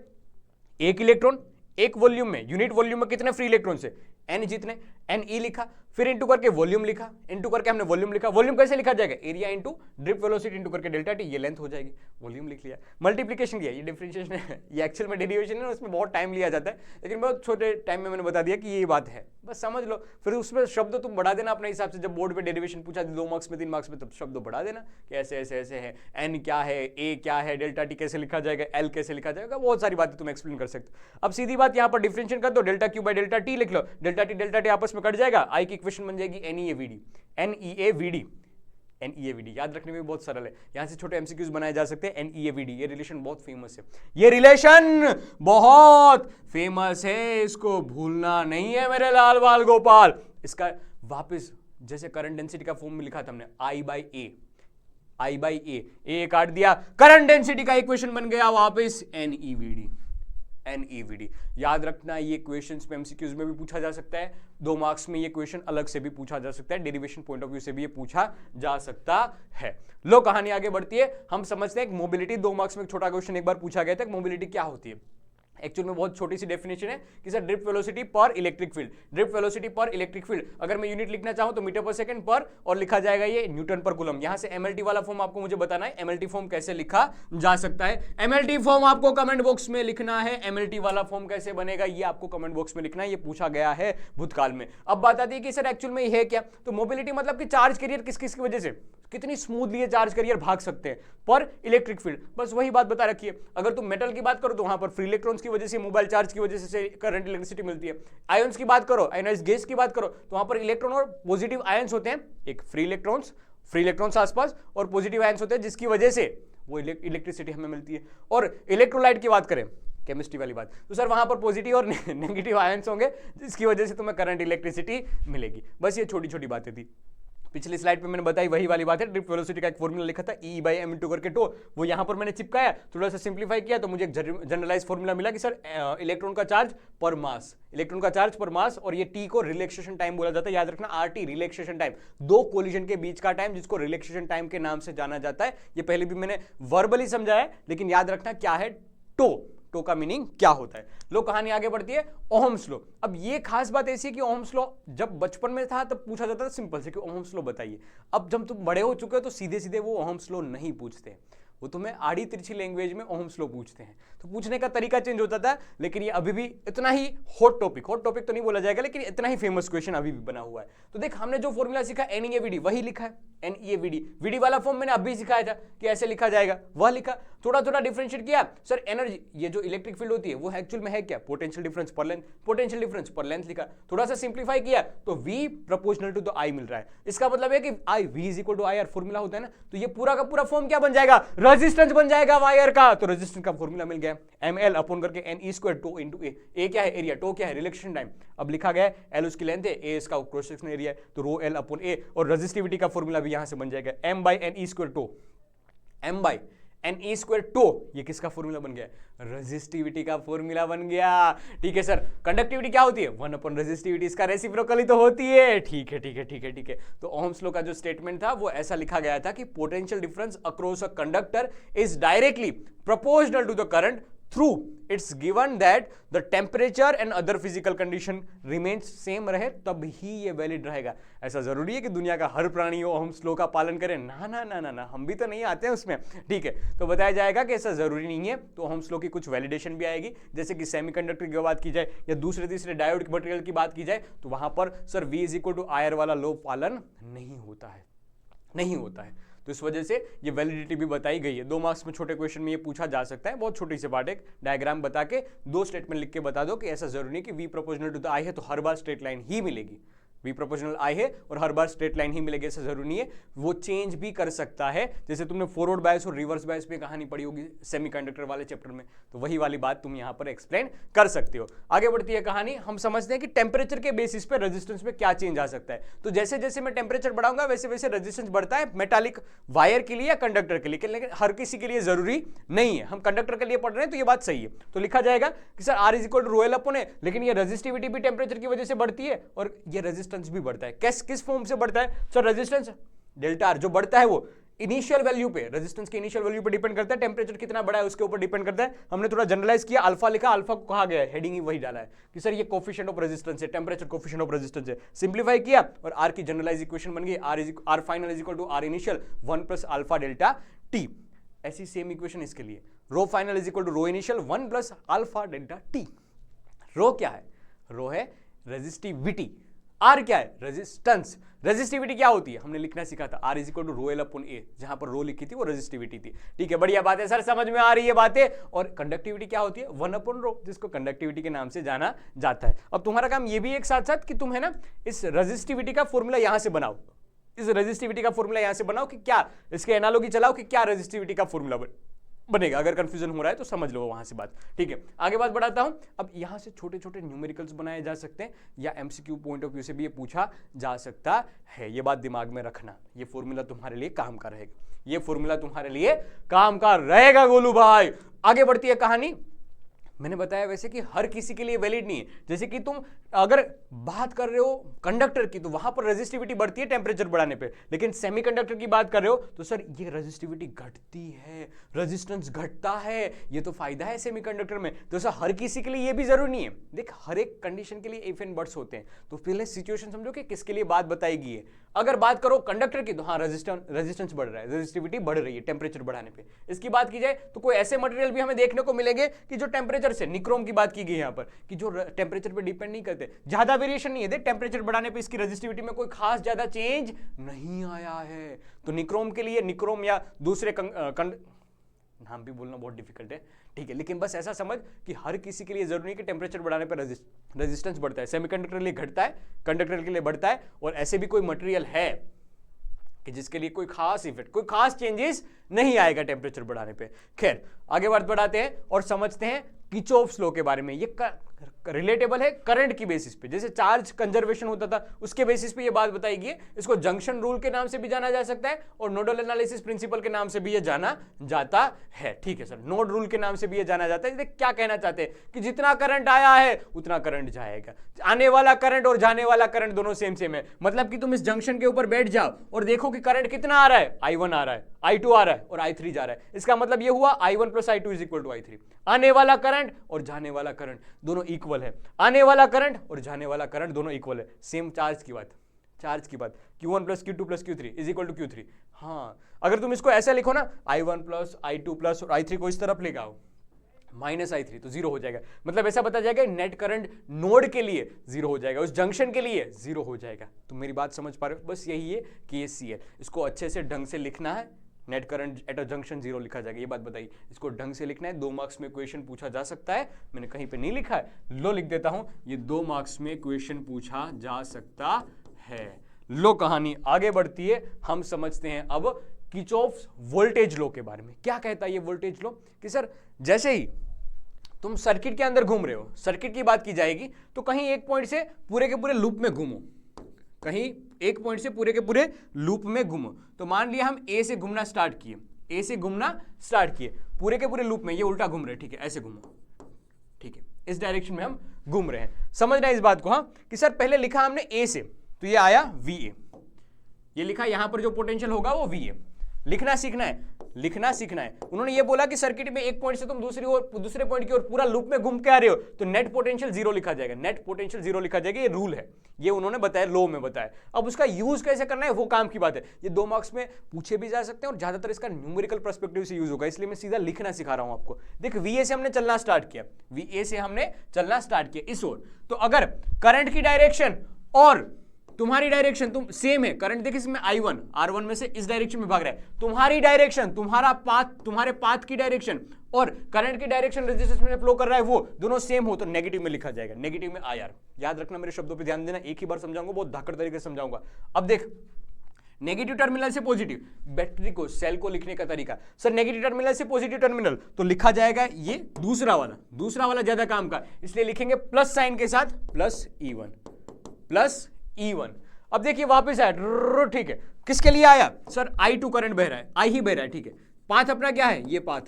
एक इलेक्ट्रॉन एक वॉल्यूम में, यूनिट वॉल्यूम में कितने फ्री इलेक्ट्रॉन से, n जितने, Ne लिखा, फिर इंटू करके वॉल्यूम लिखा, इंटू करके हमने वॉल्यूम लिखा। वॉल्यूम कैसे लिखा जाएगा, area into drift velocity into करके डेल्टा टी, ये लेंथ हो जाएगी, वॉल्यूम लिख लिया। मल्टीप्लिकेशन किया, ये डिफरेंशिएशन है, ये एक्चुअल में डेरिवेशन है, उसमें बहुत टाइम लिया जाता है, लेकिन बहुत छोटे टाइम में मैंने बता दिया कि ये बात है, बस समझ लो। फिर उसमें शब्द तुम बढ़ा देना अपने हिसाब से, जब बोर्ड पे डेरिवेशन पूछा 2 मार्क्स में 3 मार्क्स में, तब शब्द बढ़ा देना कि ऐसे ऐसे ऐसे है, n क्या है, a क्या है, डेल्टा टी कैसे लिखा जाएगा, l कैसे लिखा जाएगा, बहुत सारी बातें तुम एक्सप्लेन कर सकते हो। अब सीधी बात यहाँ पर डिफरेंशिएट कर दो, delta Q by delta T लिख लो, डेल्टा टी आपस में कट जाएगा, आई की इक्वेशन बन जाएगी NEAVD। याद रखने में भी बहुत सरल है, यहां से छोटे एमसीक्यूज बनाए जा सकते हैं। NEAVD, ये रिलेशन बहुत फेमस है, ये रिलेशन बहुत फेमस है, इसको भूलना नहीं है मेरे लाल बाल गोपाल। इसका वापस जैसे करंट डेंसिटी का फॉर्म में लिखा था हमने, I बाई ए काट दिया, करंट डेंसिटी का इक्वेशन बन गया वापस NEVD। याद रखना, ये क्वेश्चंस में एमसीक्यूज में भी पूछा जा सकता है, 2 मार्क्स में ये क्वेश्चन अलग से भी पूछा जा सकता है, डेरिवेशन पॉइंट ऑफ व्यू से भी ये पूछा जा सकता है। लो कहानी आगे बढ़ती है, हम समझते हैं मोबिलिटी। 2 मार्क्स में एक छोटा क्वेश्चन एक बार पूछा गया था, मोबिलिटी क्या होती है। एक्चुअल में बहुत छोटी सी डेफिनेशन है कि सर ड्रिफ्ट वेलोसिटी पर इलेक्ट्रिक फील्ड, ड्रिफ्ट वेलोसिटी पर इलेक्ट्रिक फील्ड, अगर मैं यूनिट लिखना चाहूं तो मीटर पर सेकंड पर, और लिखा जाएगा ये न्यूटन पर कूलम। यहां से MLT वाला फॉर्म आपको मुझे बताना है, MLT फॉर्म कैसे लिखा जा सकता है। MLT फॉर्म आपको कमेंट बॉक्स में लिखना है, MLT वाला फॉर्म कैसे बनेगा ये आपको कमेंट बॉक्स में लिखना है, ये पूछा गया है भूतकाल में। अब बात आती है कि सर एक्चुअल में ये है क्या, तो मोबिलिटी मतलब कि चार्ज कैरियर किस किस की वजह से, कितनी स्मूथली ये चार्ज कैरियर भाग सकते हैं पर इलेक्ट्रिक फील्ड, बस वही बात बता रखी है। अगर तुम मेटल की बात करो तो वहां पर फ्री इलेक्ट्रॉन्स की वजह से, मोबाइल चार्ज की वजह से करंट इलेक्ट्रिसिटी मिलती है। आयंस की बात करो, आयनाइज्ड गैस की बात करो, तो वहां पर इलेक्ट्रॉन और पॉजिटिव आयंस होते हैं, एक फ्री इलेक्ट्रॉन्स आसपास और पॉजिटिव आयंस होते हैं, जिसकी वजह से वो इलेक्ट्रिसिटी हमें मिलती है। और इलेक्ट्रोलाइट की बात करें, केमिस्ट्री वाली बात, तो सर वहां पर पॉजिटिव और नेगेटिव आयंस होंगे, जिसकी वजह से तुम्हें करंट इलेक्ट्रिसिटी मिलेगी। बस ये छोटी छोटी बातें थी, पिछली स्लाइड पे मैंने बताई वही वाली बात है। ड्रिफ्ट वेलोसिटी का एक फॉर्मूला लिखा था E/m इंटू करके टो, वो यहां पर मैंने चिपकाया, थोड़ा सा सिंप्लीफाई किया, तो मुझे एक जनरलाइज फॉर्मूला मिला कि सर इलेक्ट्रॉन का चार्ज पर मास, और ये T को रिलैक्सेशन टाइम बोला जाता है। याद रखना, RT रिलैक्सेशन टाइम, 2 कोलिजन के बीच का टाइम, जिसको रिलैक्सेशन टाइम के नाम से जाना जाता है। ये पहले भी मैंने वर्बली समझाया, लेकिन याद रखना क्या है टो का मीनिंग क्या होता है। लो कहानी आगे बढ़ती है, ओहम्स लॉ। अब ये खास बात ऐसी है कि ओहम्स लॉ जब बचपन में था तब पूछा जाता था सिंपल से कि ओहम्स लॉ बताइए। अब जब तुम बड़े हो चुके हो तो सीधे सीधे वो ओहम्स लॉ नहीं पूछते, वो तुम्हें आड़ी तिरछी लैंग्वेज में ओहम्स लॉ पूछते हैं, तो पूछने का तरीका चेंज होता था, लेकिन ये अभी भी इतना ही हॉट टॉपिक तो नहीं बोला जाएगा, लेकिन इतना ही फेमस क्वेश्चन अभी भी बना हुआ है। तो देख हमने जो फॉर्मूला सीखा NEAVD वही लिखा है, NEAVD वीडी वाला फॉर्म मैंने अभी सिखाया था कि ऐसे लिखा जाएगा, वह लिखा, थोड़ा थोड़ा डिफरेंशिएट किया। सर एनर्जी, ये जो इलेक्ट्रिक फील्ड होती है वो एक्चुअल में है क्या, पोटेंशियल डिफरेंस पर लेंथ लिखा, थोड़ा सा सिंप्लीफाई किया तो V proportional to the I मिल रहा है। इसका मतलब है कि V is equal to IR formula होता है ना, तो ये पूरा का पूरा फॉर्म क्या बन जाएगा, रेजिस्टेंस बन जाएगा वायर का। तो रेजिस्टेंस का फॉर्मूला मिल गया, ML अपॉन करके NE² टो इंटू A क्या है एरिया, टो क्या है रिलेक्शन टाइम, अब लिखा गया L उसकी लेंथ है, A इसका क्रॉस सेक्शन एरिया है, तो ρ L अपॉन A, और रेजिस्टिविटी का फॉर्मूला भी यहां से बन जाएगा M/NE² टो, M/NE² टो, ये किसका फॉर्मूला बन गया, रेजिस्टिविटी का फॉर्मूला बन गया। ठीक है सर, कंडक्टिविटी क्या होती है, 1 अपॉन रेजिस्टिविटी, इसका रेसिप्रोकल ही तो होती है। ठीक है। तो ओहम्स लॉ का जो स्टेटमेंट था वो ऐसा लिखा गया था कि potential difference across a conductor is directly proportional to the current through its given that the temperature and other physical condition remains same रहे, तब ही ये वैलिड रहेगा। ऐसा जरूरी है कि दुनिया का हर प्राणी ओहम्स लॉ का पालन करे, ना, हम भी तो नहीं आते हैं उसमें। ठीक है, तो बताया जाएगा कि ऐसा जरूरी नहीं है, तो ओहम्स लॉ की कुछ वैलिडेशन भी आएगी, जैसे कि सेमीकंडक्टर की बात की जाए या दूसरे तीसरे डायोड मटेरियल की बात की जाए, तो वहां पर sir V is equal to IR वाला लॉ पालन नहीं होता है। तो इस वजह से ये वैलिडिटी भी बताई गई है। 2 मार्क्स में छोटे क्वेश्चन में ये पूछा जा सकता है, बहुत छोटी सी बात, एक डायग्राम बता के 2 स्टेटमेंट लिख के बता दो कि ऐसा जरूरी नहीं कि V proportional to the I है तो हर बार स्ट्रेट लाइन ही मिलेगी, V प्रोपोर्शनल I है और हर बार स्ट्रेट लाइन ही मिलेगी, ऐसा जरूरी नहीं है, वो चेंज भी कर सकता है। जैसे तुमने फॉरवर्ड बायस और रिवर्स बायस में कहानी पढ़ी होगी सेमीकंडक्टर वाले चैप्टर में, तो वही वाली बात तुम यहाँ पर एक्सप्लेन कर सकते हो। आगे बढ़ती है कहानी, हम समझते हैं कि टेम्परेचर के बेसिस पे रेजिस्टेंस में क्या चेंज आ सकता है। तो जैसे जैसे मैं टेम्परेचर बढ़ाऊंगा वैसे वैसे रेजिस्टेंस बढ़ता है, मेटालिक वायर के लिए या कंडक्टर के लिए, लेकिन हर किसी के लिए जरूरी नहीं है। हम कंडक्टर के लिए पढ़ रहे हैं तो ये बात सही है, तो लिखा जाएगा कि sir R is equal to ρL upon A, लेकिन ये रेजिस्टिविटी भी टेम्परेचर की वजह से बढ़ती है और ये रेजिस्टेंस भी बढ़ता है। किस फॉर्म से बढ़ता है सर, रेजिस्टेंस डेल्टा R जो बढ़ता है वो इनिशियल वैल्यू पे, रेजिस्टेंस की इनिशियल वैल्यू पे डिपेंड करता है, टेम्परेचर कितना बड़ा है उसके ऊपर डिपेंड करता है। हमने थोड़ा जनरलाइज किया, अल्फा लिखा, अल्फा को कहा गया है, हेडिंग ही वही डाला है कि सर ये कोफिशिएंट ऑफ रेजिस्टेंस है, टेम्परेचर कोफिशिएंट ऑफ रेजिस्टेंस है। सिंप्लीफाई किया और R की जनरलाइज इक्वेशन बन गई, R final is equal to R initial 1 plus alpha delta T। ऐसी सेम इक्वेशन इसके लिए, rho final is equal to rho initial 1 plus alpha delta T। Rho क्या है, रो है रेजिस्टिविटी, R क्या है, रेजिस्टेंस। रेजिस्टिविटी क्या होती है हमने लिखना सीखा था, R is equal to rho L upon A, जहां पर रो लिखी थी वो रेजिस्टिविटी थी। ठीक है, बढ़िया बात है सर, समझ में आ रही है बातें। और कंडक्टिविटी क्या होती है, 1 अपॉन रो, जिसको कंडक्टिविटी के नाम से जाना जाता है। अब तुम्हारा काम ये भी एक साथ साथ कि तुम है ना इस रेजिस्टिविटी का फॉर्मूला यहां से बनाओ, इस रेजिस्टिविटी का फॉर्मूला यहां से बनाओ कि क्या इसके एनालॉजी चलाओ कि क्या रेजिस्टिविटी का फॉर्मूला बनेगा। अगर कंफ्यूजन हो रहा है तो समझ लो वहां से बात। ठीक है, आगे बात बढ़ाता हूं। अब यहां से छोटे छोटे न्यूमेरिकल्स बनाए जा सकते हैं या MCQ पॉइंट ऑफ व्यू से भी ये पूछा जा सकता है, ये बात दिमाग में रखना। ये फॉर्मूला तुम्हारे लिए काम का रहेगा, ये फॉर्मूला तुम्हारे लिए काम का रहेगा गोलू भाई। आगे बढ़ती है कहानी। मैंने बताया वैसे कि हर किसी के लिए वैलिड नहीं है। जैसे कि तुम अगर बात कर रहे हो कंडक्टर की तो वहां पर रेजिस्टिविटी बढ़ती है टेम्परेचर बढ़ाने पे, लेकिन सेमीकंडक्टर की बात कर रहे हो तो सर ये रेजिस्टिविटी घटती है, रेजिस्टेंस घटता है, ये तो फायदा है सेमीकंडक्टर में। तो सर हर किसी के लिए ये भी जरूरी नहीं है। देख हर एक कंडीशन के लिए इफ एंड बट्स होते हैं, तो पहले सिचुएशन समझो कि किसके लिए बात बताएगी है। अगर बात करो कंडक्टर की तो हाँ रेजिस्टेंस बढ़ रहा है, रेजिस्टिविटी बढ़ रही है टेम्परेचर बढ़ाने पे। इसकी बात की जाए तो कोई ऐसे मटेरियल भी हमें देखने को मिलेंगे कि जो टेम्परेचर से, निक्रोम की बात की गई यहाँ पर, कि जो टेम्परेचर पे डिपेंड नहीं करते, ज्यादा वेरिएशन नहीं है। देख टेम्परेचर बढ़ाने पे इसकी रेजिस्टिविटी में कोई खास ज्यादा चेंज नहीं आया है। तो निक्रोम के लिए, निक्रोम या दूसरे नाम भी बोलना बहुत डिफिकल्ट है, ठीक है, लेकिन बस ऐसा समझ कि हर किसी के लिए जरूरी है कि टेम्परेचर बढ़ाने पर रेजिस्टेंस बढ़ता है। सेमीकंडक्टर के लिए घटता है, कंडक्टर के लिए बढ़ता है, और ऐसे भी कोई मटेरियल है कि जिसके लिए कोई खास इफेक्ट, कोई खास चेंजेस नहीं आएगा टेम्परेचर बढ़ाने पे। खैर आगे बात बढ़ाते हैं और समझते हैं किर्चॉफ्स लॉ के बारे में। ये रिलेटेबल है करंट की बेसिस पे, जैसे चार्ज कंजर्वेशन होता था उसके बेसिस पे ये बात बताई गई है। इसको जंक्शन रूल के नाम से भी जाना जा सकता है और नोडल एनालिसिस प्रिंसिपल के नाम से भी ये जाना जाता है। ठीक है सर, नोड रूल के नाम से भी ये जाना जाता है। क्या कहना चाहते हैं कि जितना करंट आया है उतना करंट जाएगा, आने वाला करंट और जाने वाला करंट दोनों सेम सेम है। मतलब कि तुम इस जंक्शन के ऊपर बैठ जाओ और देखो कि करंट कितना आ रहा है, I1 आ रहा है, I2 आ रहा है और I3 जा रहा है। इसका मतलब ये हुआ I1 plus I2 is equal to I3। आने वाला करंट और जाने वाला करंट दोनों इक्वल है, आने वाला करंट और जाने वाला करंट दोनों इक्वल है। सेम चार्ज की बात, Q1 plus Q2 plus Q3 is equal to Q3। हाँ, अगर तुम इसको ऐसा लिखो ना, I1 प्लस I2 प्लस और I3 को इस तरफ ले आओ, -I3, तो जीरो हो जाएगा। मतलब ऐसा बता जाएगा नेट करंट नोड के लिए जीरो हो जाएगा, उस जंक्शन के लिए जीरो हो जाएगा। तुम मेरी बात समझ पा रहे हो? बस यही है KCL। इसको अच्छे से ढंग से लिखना है, net current at a junction zero लिखा जाएगा। ये बात बताइए, इसको ढंग से लिखना है। 2 मार्क्स में क्वेश्चन पूछा जा सकता है, मैंने कहीं पे नहीं लिखा है, लो लिख देता हूं, ये 2 मार्क्स में क्वेश्चन पूछा जा सकता है। लो कहानी आगे बढ़ती है, हम समझते हैं अब किरचॉफ्स वोल्टेज लॉ के बारे में। क्या कहता है ये वोल्टेज लॉ? कि सर जैसे ही तुम सर्किट के अंदर घूम रहे हो, सर्किट की बात की जाएगी, तो कहीं एक पॉइंट से पूरे के पूरे लूप में घूमो, कहीं एक पॉइंट से पूरे के पूरे लूप में घूमो। तो मान लिया हम ए से घूमना स्टार्ट किए, ए से घूमना स्टार्ट किए, पूरे के पूरे लूप में, ये उल्टा घूम रहे हैं, ठीक है, ऐसे घूमो, ठीक है, इस डायरेक्शन में हम घूम रहे हैं। समझना इस बात को, हाँ, कि सर पहले लिखा हमने ए से, तो ये आया VA, ये लिखा यहां पर जो पोटेंशियल होगा वो VA। लिखना सीखना है, लिखना सीखना है। उन्होंने ये बोला कि सर्किट में एक पॉइंट से तुम दूसरे पॉइंट की ओर पूरा लूप में घूम के आ रहे हो, तो नेट पोटेंशियल जीरो लिखा जाएगा, नेट पोटेंशियल जीरो लिखा जाएगा। ये रूल है, ये उन्होंने बताया, लॉ में बताया। अब उसका यूज कैसे करना है वो काम की बात है। ये 2 मार्क्स में पूछे भी जा सकते हैं और ज्यादातर इसका न्यूमेरिकल पर्सपेक्टिव से यूज होगा, इसलिए मैं सीधा लिखना सिखा रहा हूं आपको। देख, VA से हमने चलना स्टार्ट किया, VA से हमने चलना स्टार्ट किया इस ओर, तो अगर करंट की डायरेक्शन और तुम्हारी डायरेक्शन तुम सेम है, करंट देखिए इसमें I1 R1 में से इस डायरेक्शन में भाग रहा है, तुम्हारी डायरेक्शन, तुम्हारा पाथ, तुम्हारे पाथ की डायरेक्शन और करंट की डायरेक्शन रेजिस्टेंस में फ्लो कर रहा है वो दोनों सेम हो, तो नेगेटिव में लिखा जाएगा, नेगेटिव में IR। याद रखना, मेरे शब्दों पे ध्यान देना, एक ही बार समझाऊंगा, बहुत धाकड़ तरीके से समझाऊंगा। अब देख, नेगेटिव टर्मिनल से पॉजिटिव, बैटरी को, सेल को लिखने का तरीका, सर नेगेटिव टर्मिनल से पॉजिटिव टर्मिनल, तो लिखा जाएगा ये दूसरा वाला ज्यादा काम का, इसलिए लिखेंगे प्लस साइन के साथ प्लस E1। अब देखिए वापस आया, ठीक है, किसके लिए आया? सर I2 करंट बह रहा है, I ही बह रहा है, ठीक है, पाथ अपना क्या है? ये पाथ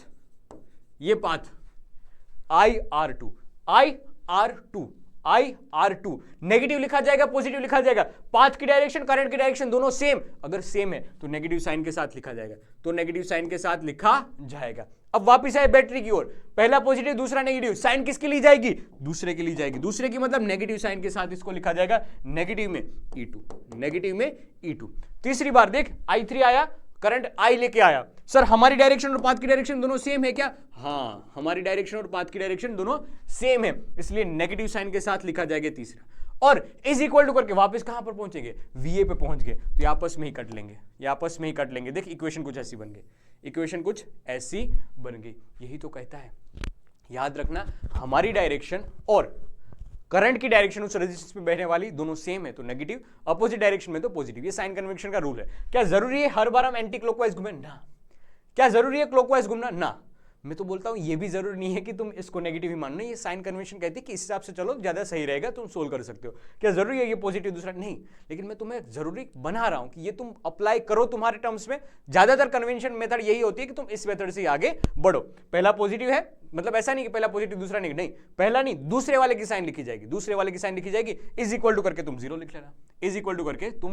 IR2 नेगेटिव लिखा जाएगा, पॉजिटिव लिखा जाएगा। पाथ की डायरेक्शन, करंट की डायरेक्शन दोनों सेम, अगर सेम है तो नेगेटिव साइन के साथ लिखा जाएगा, तो नेगेटिव साइन के साथ लिखा जाएगा। अब वापस आए बैटरी की ओर, पहला पॉजिटिव दूसरा नेगेटिव, साइन किसके लिए जाएगी? दूसरे के लिए जाएगी, दूसरे की मतलब नेगेटिव साइन के साथ इसको लिखा जाएगा नेगेटिव में E2। तीसरी बार देख, I3 आया, करंट I लेके आया, सर हमारी डायरेक्शन और पाथ की डायरेक्शन दोनों सेम है क्या? हाँ, हमारी डायरेक्शन और पाथ की डायरेक्शन दोनों सेम है, इसलिए नेगेटिव साइन के साथ लिखा जाएगा तीसरा। और इज इक्वल टू करके वापस कहां पर पहुंचेंगे? VA पे पहुंच गए, तो ये आपस में ही कट लेंगे, देख इक्वेशन कुछ ऐसी बन गई, यही तो कहता है। याद रखना, हमारी डायरेक्शन और करंट की डायरेक्शन उस रेजिस्टेंस में बहने वाली दोनों सेम है, तो नेगेटिव, अपोजिट डायरेक्शन में तो पॉजिटिव। ये साइन कन्वेंशन का रूल है। क्या जरूरी है हर बार हम एंटी क्लॉकवाइज घूमें? ना। क्या जरूरी है क्लॉकवाइज घूमना? ना। मैं तो बोलता हूं ये भी जरूरी नहीं है कि तुम इसको नेगेटिव ही मानना, ये साइन कन्वेंशन कहती है कि इस हिसाब से चलो ज्यादा सही रहेगा, तुम सोल्व कर सकते हो। क्या जरूरी है ये पॉजिटिव दूसरा? नहीं, लेकिन मैं तुम्हें जरूरी बना रहा हूं कि ये तुम अप्लाई करो तुम्हारे टर्म्स में। ज्यादातर कन्वेंशन मेथड यही होती है कि तुम इस मेथड से आगे बढ़ो। पहला पॉजिटिव है, मतलब ऐसा नहीं कि पहला पॉजिटिव दूसरा नहीं, पहला नहीं, दूसरे वाले की साइन लिखी जाएगी, इज इक्वल टू करके तुम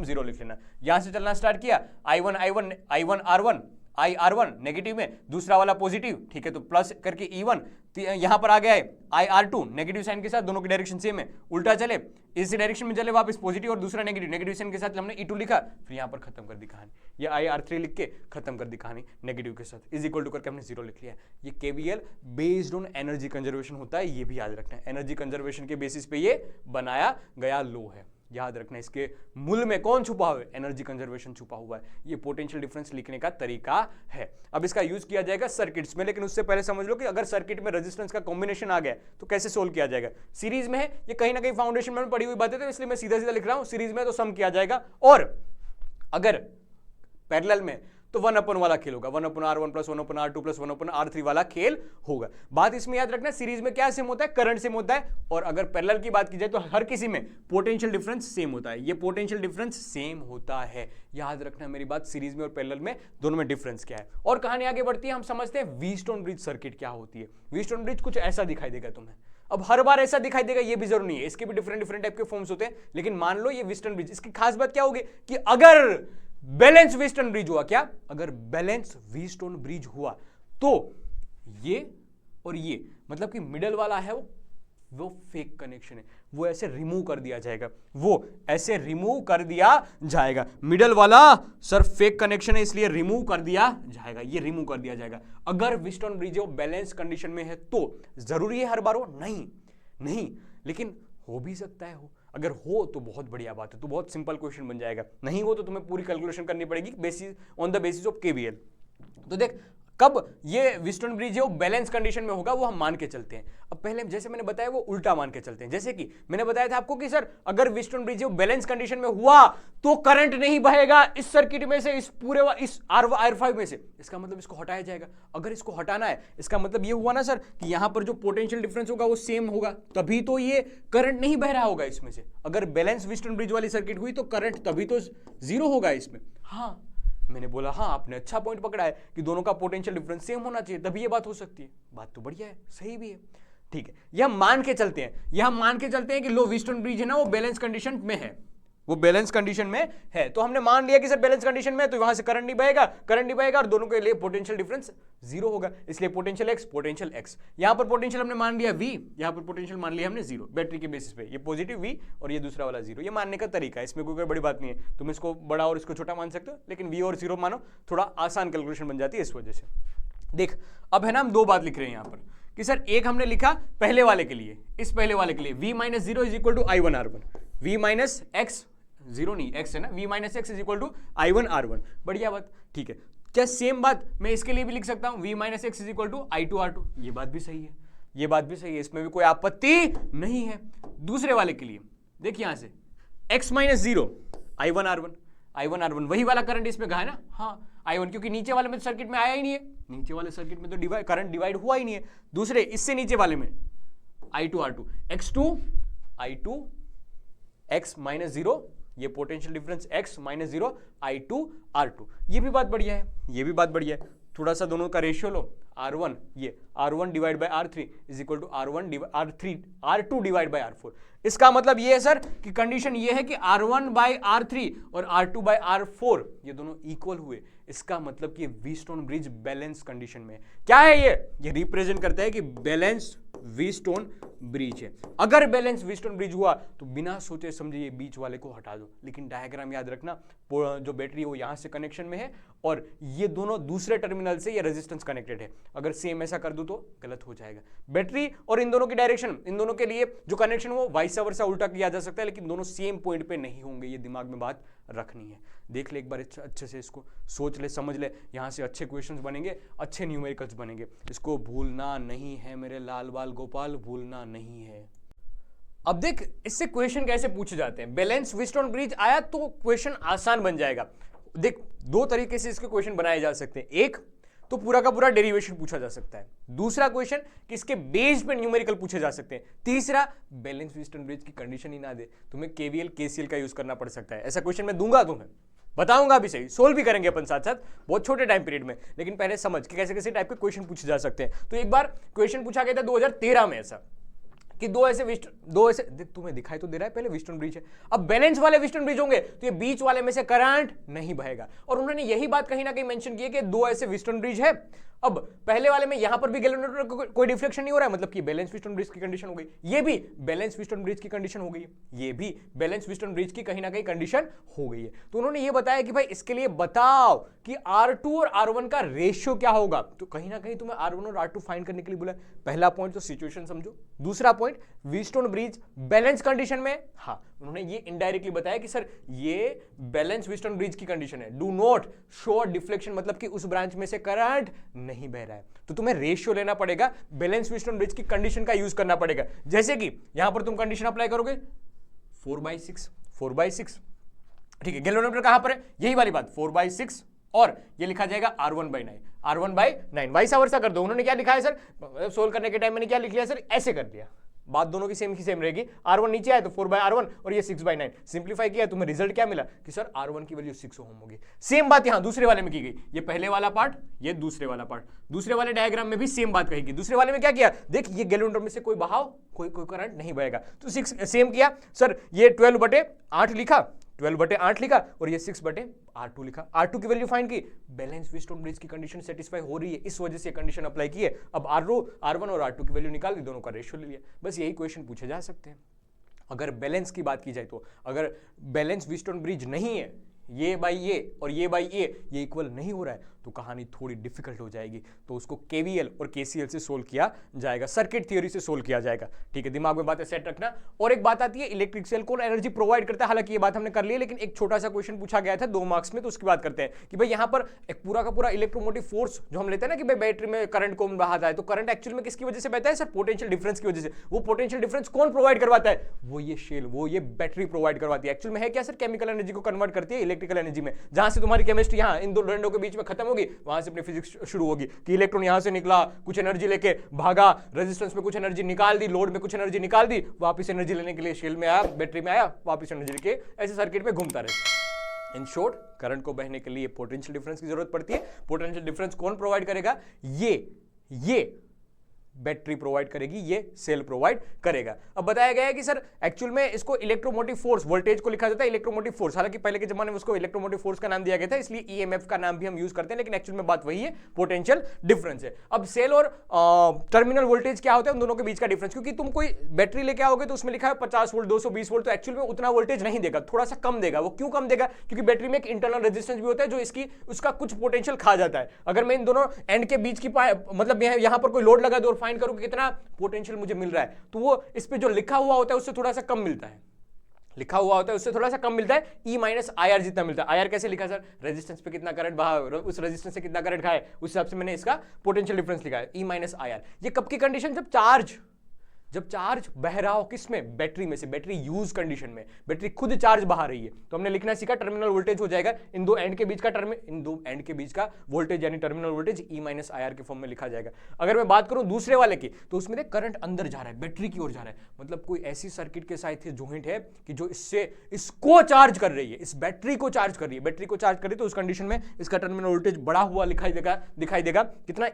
जीरो लिख लेना, यहां से चलना स्टार्ट किया, I1 R1 नेगेटिव में, दूसरा वाला पॉजिटिव, ठीक है, तो प्लस करके E1, यहां पर आ गया है IR2 नेगेटिव साइन के साथ, दोनों की डायरेक्शन सेम है, उल्टा चले, इस डायरेक्शन में चले वापस पॉजिटिव और दूसरा नेगेटिव साइन के साथ हमने E2 लिखा, फिर यहां पर खत्म कर दी कहानी, ये IR3 लिख के खत्म कर दी कहानी नेगेटिव के साथ, इज इक्वल टू करके हमने जीरो लिख लिया। ये KVL based on energy conservation होता है, ये भी याद रखना है, एनर्जी कंजर्वेशन के बेसिस पे ये बनाया गया लॉ है। याद रखना, इसके मूल में कौन छुपा हुआ है? एनर्जी कंजर्वेशन छुपा हुआ है। ये पोटेंशियल डिफरेंस लिखने का तरीका है। अब इसका यूज किया जाएगा सर्किट्स में, लेकिन उससे पहले समझ लो कि अगर सर्किट में रेजिस्टेंस का कॉम्बिनेशन आ गया तो कैसे सोल्व किया जाएगा। सीरीज में है, ये कहीं ना कहीं फाउंडेशन में पड़ी हुई बातें, तो इसलिए मैं सीधा सीधा लिख रहा हूं, सीरीज में तो सम किया जाएगा, और अगर पैरेलल में तो 1/1 वाला खेल होगा, 1/R1 plus 1/R2 plus 1/R3 वाला खेल होगा। बात इसमें याद रखना, सीरीज में क्या सेम होता है? करंट सेम होता है, और अगर पैरेलल की बात की जाए तो हर किसी में पोटेंशियल डिफरेंस सेम होता है। ये पोटेंशियल डिफरेंस सेम होता है, याद रखना मेरी बात, सीरीज में और पैरेलल में दोनों में डिफरेंस क्या है। और कहानी आगे बढ़ती है, हम समझते हैं व्हीटस्टोन ब्रिज सर्किट क्या होती है। व्हीटस्टोन ब्रिज कुछ ऐसा दिखाई देगा तुम्हें। अब हर बार ऐसा दिखाई देगा ये भी जरूरी नहीं है, इसके भी डिफरेंट टाइप के फॉर्म्स होते हैं, लेकिन मान लो ये व्हीटस्टोन ब्रिज, इसकी खास बात क्या होगी कि अगर बैलेंस व्हीटस्टोन ब्रिज हुआ, क्या? अगर बैलेंस व्हीटस्टोन ब्रिज हुआ तो ये और ये, मतलब कि मिडल वाला है वो वो फेक कनेक्शन है, वो ऐसे रिमूव कर दिया जाएगा, वो ऐसे रिमूव कर दिया जाएगा। मिडल वाला सर फेक कनेक्शन है इसलिए रिमूव कर दिया जाएगा, ये रिमूव कर दिया जाएगा। अगर व्हीटस्टोन ब्रिज वो बैलेंस कंडीशन में है तो जरूरी है हर बार हो? नहीं, लेकिन हो भी सकता है हो। अगर हो तो बहुत बढ़िया बात है, तो बहुत सिंपल क्वेश्चन बन जाएगा। नहीं हो तो तुम्हें पूरी कैलकुलेशन करनी पड़ेगी basis on the basis of KVL. तो देख कब ये व्हीटस्टोन ब्रिज है वो बैलेंस कंडीशन में होगा वो हम मान के चलते हैं। अब पहले जैसे मैंने बताया वो उल्टा मान के चलते हैं। जैसे कि मैंने बताया था आपको कि सर अगर व्हीटस्टोन ब्रिज है वो बैलेंस कंडीशन में हुआ तो करंट नहीं बहेगा इस सर्किट में से, इस पूरे इस R5 में से। इसका मतलब इसको हटाया जाएगा। अगर इसको हटाना है इसका मतलब ये हुआ ना सर कि यहां पर जो पोटेंशियल डिफरेंस होगा वो सेम होगा, तभी तो ये करंट नहीं बह रहा होगा इसमें से। अगर बैलेंस व्हीटस्टोन ब्रिज वाली सर्किट हुई तो करंट तभी तो 0 होगा इसमें। हाँ मैंने बोला हाँ आपने अच्छा पॉइंट पकड़ा है कि दोनों का पोटेंशियल डिफरेंस सेम होना चाहिए तभी ये बात हो सकती है। बात तो बढ़िया है, सही भी है, ठीक है। ये हम मान के चलते हैं, कि लो व्हीटस्टोन ब्रिज है ना वो बैलेंस कंडीशन में है, वो बैलेंस कंडीशन में है। तो हमने मान लिया कि सर बैलेंस कंडीशन में है तो वहां से करंट नहीं बहेगा और दोनों के लिए पोटेंशियल डिफरेंस 0 होगा, इसलिए पोटेंशियल x। यहां पर पोटेंशियल हमने मान लिया v, यहां पर पोटेंशियल मान लिया हमने 0 बैटरी के बेसिस पे। ये पॉजिटिव v और ये दूसरा वाला 0। ये मानने का तरीका है, इसमें कोई बड़ी बात नहीं है। तुम इसको बड़ा और इसको छोटा मान सकते हो, लेकिन v और 0 मानो, थोड़ा आसान कैलकुलेशन बन जाती है इस वजह से। देख अब है ना हम दो बात लिख रहे हैं यहाँ पर कि सर एक हमने लिखा पहले वाले के लिए, इस पहले वाले के लिए v - 0 is equal to I1R1, v minus x 0 नहीं x है ना, v minus x is equal to I1R1। बढ़िया बात, ठीक है। क्या सेम बात मैं इसके लिए भी लिख सकता हूं, v minus x is equal to I2R2। ये बात भी सही है, ये बात भी सही है, इसमें भी कोई आपत्ति नहीं है। दूसरे वाले के लिए देख यहां से x माइनस 0 I1R1 वही वाला करंट इसमें कहा है ना, हाँ I1, क्योंकि नीचे वाले में तो सर्किट में आया ही नहीं है, नीचे वाले सर्किट में तो करंट डिवाइड हुआ ही नहीं है। दूसरे इससे नीचे वाले में I2R2 x2 I2 x minus 0, ये potential difference x minus 0 I2R2। ये भी बात बढ़िया है, ये भी बात बढ़िया है। थोड़ा सा दोनों का रेशियो लो, R1 ये R1 divide by R3 is equal to R2 divide by R4। इसका मतलब ये है सर कि कंडीशन ये है कि R1 बाय R3 और R2 बाय R4 ये दोनों इक्वल हुए। इसका मतलब कि व्हीटस्टोन ब्रिज बैलेंस कंडीशन में क्या है, ये रिप्रेजेंट करता है कि बैलेंस व्हीटस्टोन ब्रिज है। अगर बैलेंस व्हीटस्टोन ब्रिज हुआ तो बिना सोचे समझे ये बीच वाले को हटा दो, लेकिन डायग्राम याद रखना, जो बैटरी है वो यहां से कनेक्शन में है और ये दोनों दूसरे टर्मिनल से ये रेजिस्टेंस कनेक्टेड है। अगर सेम ऐसा कर दो तो गलत हो जाएगा। बैटरी और इन दोनों की डायरेक्शन, इन दोनों के लिए जो कनेक्शन वो वाइस वर्सा उल्टा किया जा सकता है, लेकिन दोनों सेम पॉइंट पे नहीं होंगे। ये दिमाग में बात रखनी है। देख ले एक बार अच्छे से, इसको सोच ले, समझ ले, यहां से अच्छे क्वेश्चंस बनेंगे, अच्छे न्यूमेरिकल्स बनेंगे। इसको भूलना नहीं है मेरे लाल बाल गोपाल, भूलना नहीं है। अब देख इससे क्वेश्चन कैसे पूछे जाते हैं। बैलेंस व्हीटस्टोन ब्रिज आया तो क्वेश्चन आसान बन जाएगा। देख दो तरीके से इसके क्वेश्चन बनाए जा सकते हैं। एक तो पूरा का पूरा डेरिवेशन पूछा जा सकता है, दूसरा क्वेश्चन कि इसके बेस पे न्यूमेरिकल पूछे जा सकते हैं, तीसरा बैलेंस व्हीटस्टोन ब्रिज की कंडीशन ही ना दे, तुम्हें केवीएल केसीएल का यूज करना पड़ सकता है। ऐसा क्वेश्चन मैं दूंगा, तुम्हें बताऊंगा भी, सही सोल्व भी करेंगे अपन साथ साथ बहुत छोटे टाइम पीरियड में। लेकिन पहले समझ कि कैसे कैसे टाइप के क्वेश्चन पूछे जा सकते हैं। तो एक बार क्वेश्चन पूछा गया था 2013 में ऐसा कि दो ऐसे तुम्हें दिखाई तो दे रहा है पहले व्हीटस्टोन ब्रिज है, अब बैलेंस वाले व्हीटस्टोन ब्रिज होंगे तो ये बीच वाले में से करंट नहीं बहेगा। और उन्होंने यही बात कहीं ना कहीं मेंशन की है कि दो ऐसे व्हीटस्टोन ब्रिज है। अब पहले वाले में यहां पर भी गैल्वेनोमीटर कोई डिफ्लेक्शन नहीं हो रहा है, मतलब कि बैलेंस व्हीटस्टोन ब्रिज की कंडीशन हो गई। ये भी बैलेंस व्हीटस्टोन ब्रिज की कंडीशन हो गई है, ये भी बैलेंस व्हीटस्टोन ब्रिज की कहीं ना कहीं कंडीशन हो गई है। तो उन्होंने ये बताया कि भाई इसके लिए बताओ कि R2 और R1 का रेशियो क्या होगा। तो कहीं ना कहीं तुम्हें R1 और R2 फाइंड करने के लिए बोला। पहला पॉइंट तो सिचुएशन समझो, दूसरा point Wheatstone bridge balance condition में। हाँ उन्होंने ये इनडायरेक्टली बताया कि सर ये बैलेंस व्हीटस्टोन ब्रिज की कंडीशन है, डू नॉट शो डिफ्लेक्शन, मतलब कि उस ब्रांच में से करंट नहीं बह रहा है। तो तुम्हें रेशियो लेना पड़ेगा, बैलेंस व्हीटस्टोन ब्रिज की कंडीशन का यूज करना पड़ेगा। जैसे कि यहां पर तुम कंडीशन अप्लाई करोगे 4/6, ठीक है। गैल्वेनोमीटर कहां पर है, यही वाली बात 4/6 और ये लिखा जाएगा R1/9 वैसा वर्सा कर दो। उन्होंने क्या लिखा है सर, सोल्व करने के टाइम मैंने क्या लिख लिया सर, ऐसे कर दिया। बात दोनों की सेम रहेगी। R1 नीचे आए तो 4/R1 और ये 6/9 सिंप्लीफाई किया, तुम्हें रिजल्ट क्या मिला कि सर R1 की वैल्यू 6 ओम होगी। सेम बात यहां दूसरे वाले में की गई, ये पहले वाला पार्ट, ये दूसरे वाला पार्ट। दूसरे वाले डायग्राम में भी सेम बात कही गई। दूसरे वाले में क्या किया, देख ये गैल्वेनोमीटर में से कोई बहाव, कोई करंट नहीं बहेगा, तो 6 सेम किया। सर ये 12/8 लिखा 12/8 लिखा और ये 6/R2 लिखा। R2 की वैल्यू फाइंड की, बैलेंस व्हीटस्टोन ब्रिज की कंडीशन सेटिस्फाई हो रही है, इस वजह से कंडीशन अप्लाई की है। अब R1 और R2 की वैल्यू निकाल दी, दोनों का रेशियो ले लिया। बस यही क्वेश्चन पूछे जा सकते हैं। अगर बैलेंस की बात की जाए तो अगर बैलेंस व्हीटस्टोन ब्रिज नहीं है, ये बाई ये और ये बाई ये इक्वल नहीं हो रहा है, तो कहानी थोड़ी डिफिकल्ट हो जाएगी। तो उसको केवीएल और केसीएल से सोल्व किया जाएगा, सर्किट थ्योरी से सोल्व किया जाएगा। ठीक है, दिमाग में बातें सेट रखना। और एक बात आती है, इलेक्ट्रिक सेल कौन एनर्जी प्रोवाइड करता है। हालांकि ये बात हमने कर ली है, लेकिन एक छोटा सा क्वेश्चन पूछा गया था 2 मार्क्स में, तो उसकी बात करते हैं कि भाई यहां पर एक पूरा का पूरा इलेक्ट्रोमोटिव फोर्स जो हम लेते हैं ना कि भाई बैटरी में करंट कौन बहाता है, तो करंट एक्चुअल में किसकी वजह से बहता है सर? पोटेंशियल डिफरेंस की वजह से। वो पोटेंशियल डिफरेंस कौन प्रोवाइड करवाता है? वो ये शेल, वो ये बैटरी प्रोवाइड करवाती है। एक्चुअल में है क्या सर? केमिकल एनर्जी को कन्वर्ट करती है इलेक्ट्रिकल एनर्जी में। जहां से तुम्हारी केमिस्ट्री यहां इन दो डंडों के बीच में खत्म होगी, वहां से अपनी फिजिक्स शुरू होगी कि इलेक्ट्रॉन यहां से निकला, कुछ एनर्जी लेके भागा, रेजिस्टेंस में कुछ एनर्जी निकाल दी, लोड में कुछ एनर्जी निकाल दी, वापस एनर्जी लेने के लिए शेल में आया, बैटरी में आया, वापस एनर्जी लेके ऐसे सर्किट में घूमता रहे। इन शॉर्ट, करंट को बहने के लिए पोटेंशियल डिफरेंस की जरूरत पड़ती है। पोटेंशियल डिफरेंस कौन प्रोवाइड करेगा? ये बैटरी प्रोवाइड करेगी, ये सेल प्रोवाइड करेगा। अब बताया गया है कि सर एक्चुअल में इसको इलेक्ट्रोमोटिव फोर्स, वोल्टेज को लिखा जाता है इलेक्ट्रोमोटिव फोर्स। हालांकि पहले के जमाने में उसको इलेक्ट्रोमोटिव फोर्स का नाम दिया गया था, इसलिए ईएमएफ का नाम भी हम यूज करते हैं, लेकिन एक्चुअल में बात वही है, पोटेंशियल डिफरेंस है। अब सेल और टर्मिनल वोल्टेज क्या होता है, उन दोनों के बीच का डिफरेंस। क्योंकि तुम कोई बैटरी लेके आओगे तो उसमें लिखा है 50 वोल्ट, 220 वोल्ट, तो एक्चुअल में उतना वोल्टेज नहीं देगा, थोड़ा सा कम देगा। वो क्यों कम देगा? क्योंकि बैटरी में एक इंटरनल रेजिस्टेंस भी होता है जो उसका कुछ पोटेंशियल खा जाता है। अगर मैं इन दोनों एंड के बीच की मतलब यहां पर कोई लोड लगा दो और फाइंड करूं कितना पोटेंशियल मुझे मिल रहा है, तो वो इस पे जो लिखा हुआ होता है उससे थोड़ा सा कम मिलता है, लिखा हुआ होता है उससे थोड़ा सा कम मिलता है, E माइनस IR जितना मिलता है। IR कैसे लिखा सर? रेजिस्टेंस पे कितना करंट बहा, उस रेजिस्टेंस से कितना करंट खाए, उस हिसाब से मैंने इसका पोटेंशियल डिफरेंस लिखा है, E माइनस IR। ये कब की कंडीशन? जब चार्ज बह रहा हो, किसमें? बैटरी में से, बैटरी यूज कंडीशन में, बैटरी खुद चार्ज बहा रही है। तो हमने लिखना सीखा टर्मिनल वोल्टेज हो जाएगा इन दो एंड के बीच का वोल्टेज यानी terminal voltage E minus IR के फॉर्म में लिखा जाएगा। अगर मैं बात करूं दूसरे वाले की, तो उसमें देख करंट अंदर जा रहा है, बैटरी की ओर जा रहा है, मतलब कोई ऐसी सर्किट के साथ ज्वाइंट है कि जो इसको चार्ज कर रही है, इस बैटरी को चार्ज कर रही है, बैटरी को चार्ज कर रही है, तो उस कंडीशन में इसका टर्मिनल वोल्टेज बढ़ा हुआ दिखाई देगा कितना?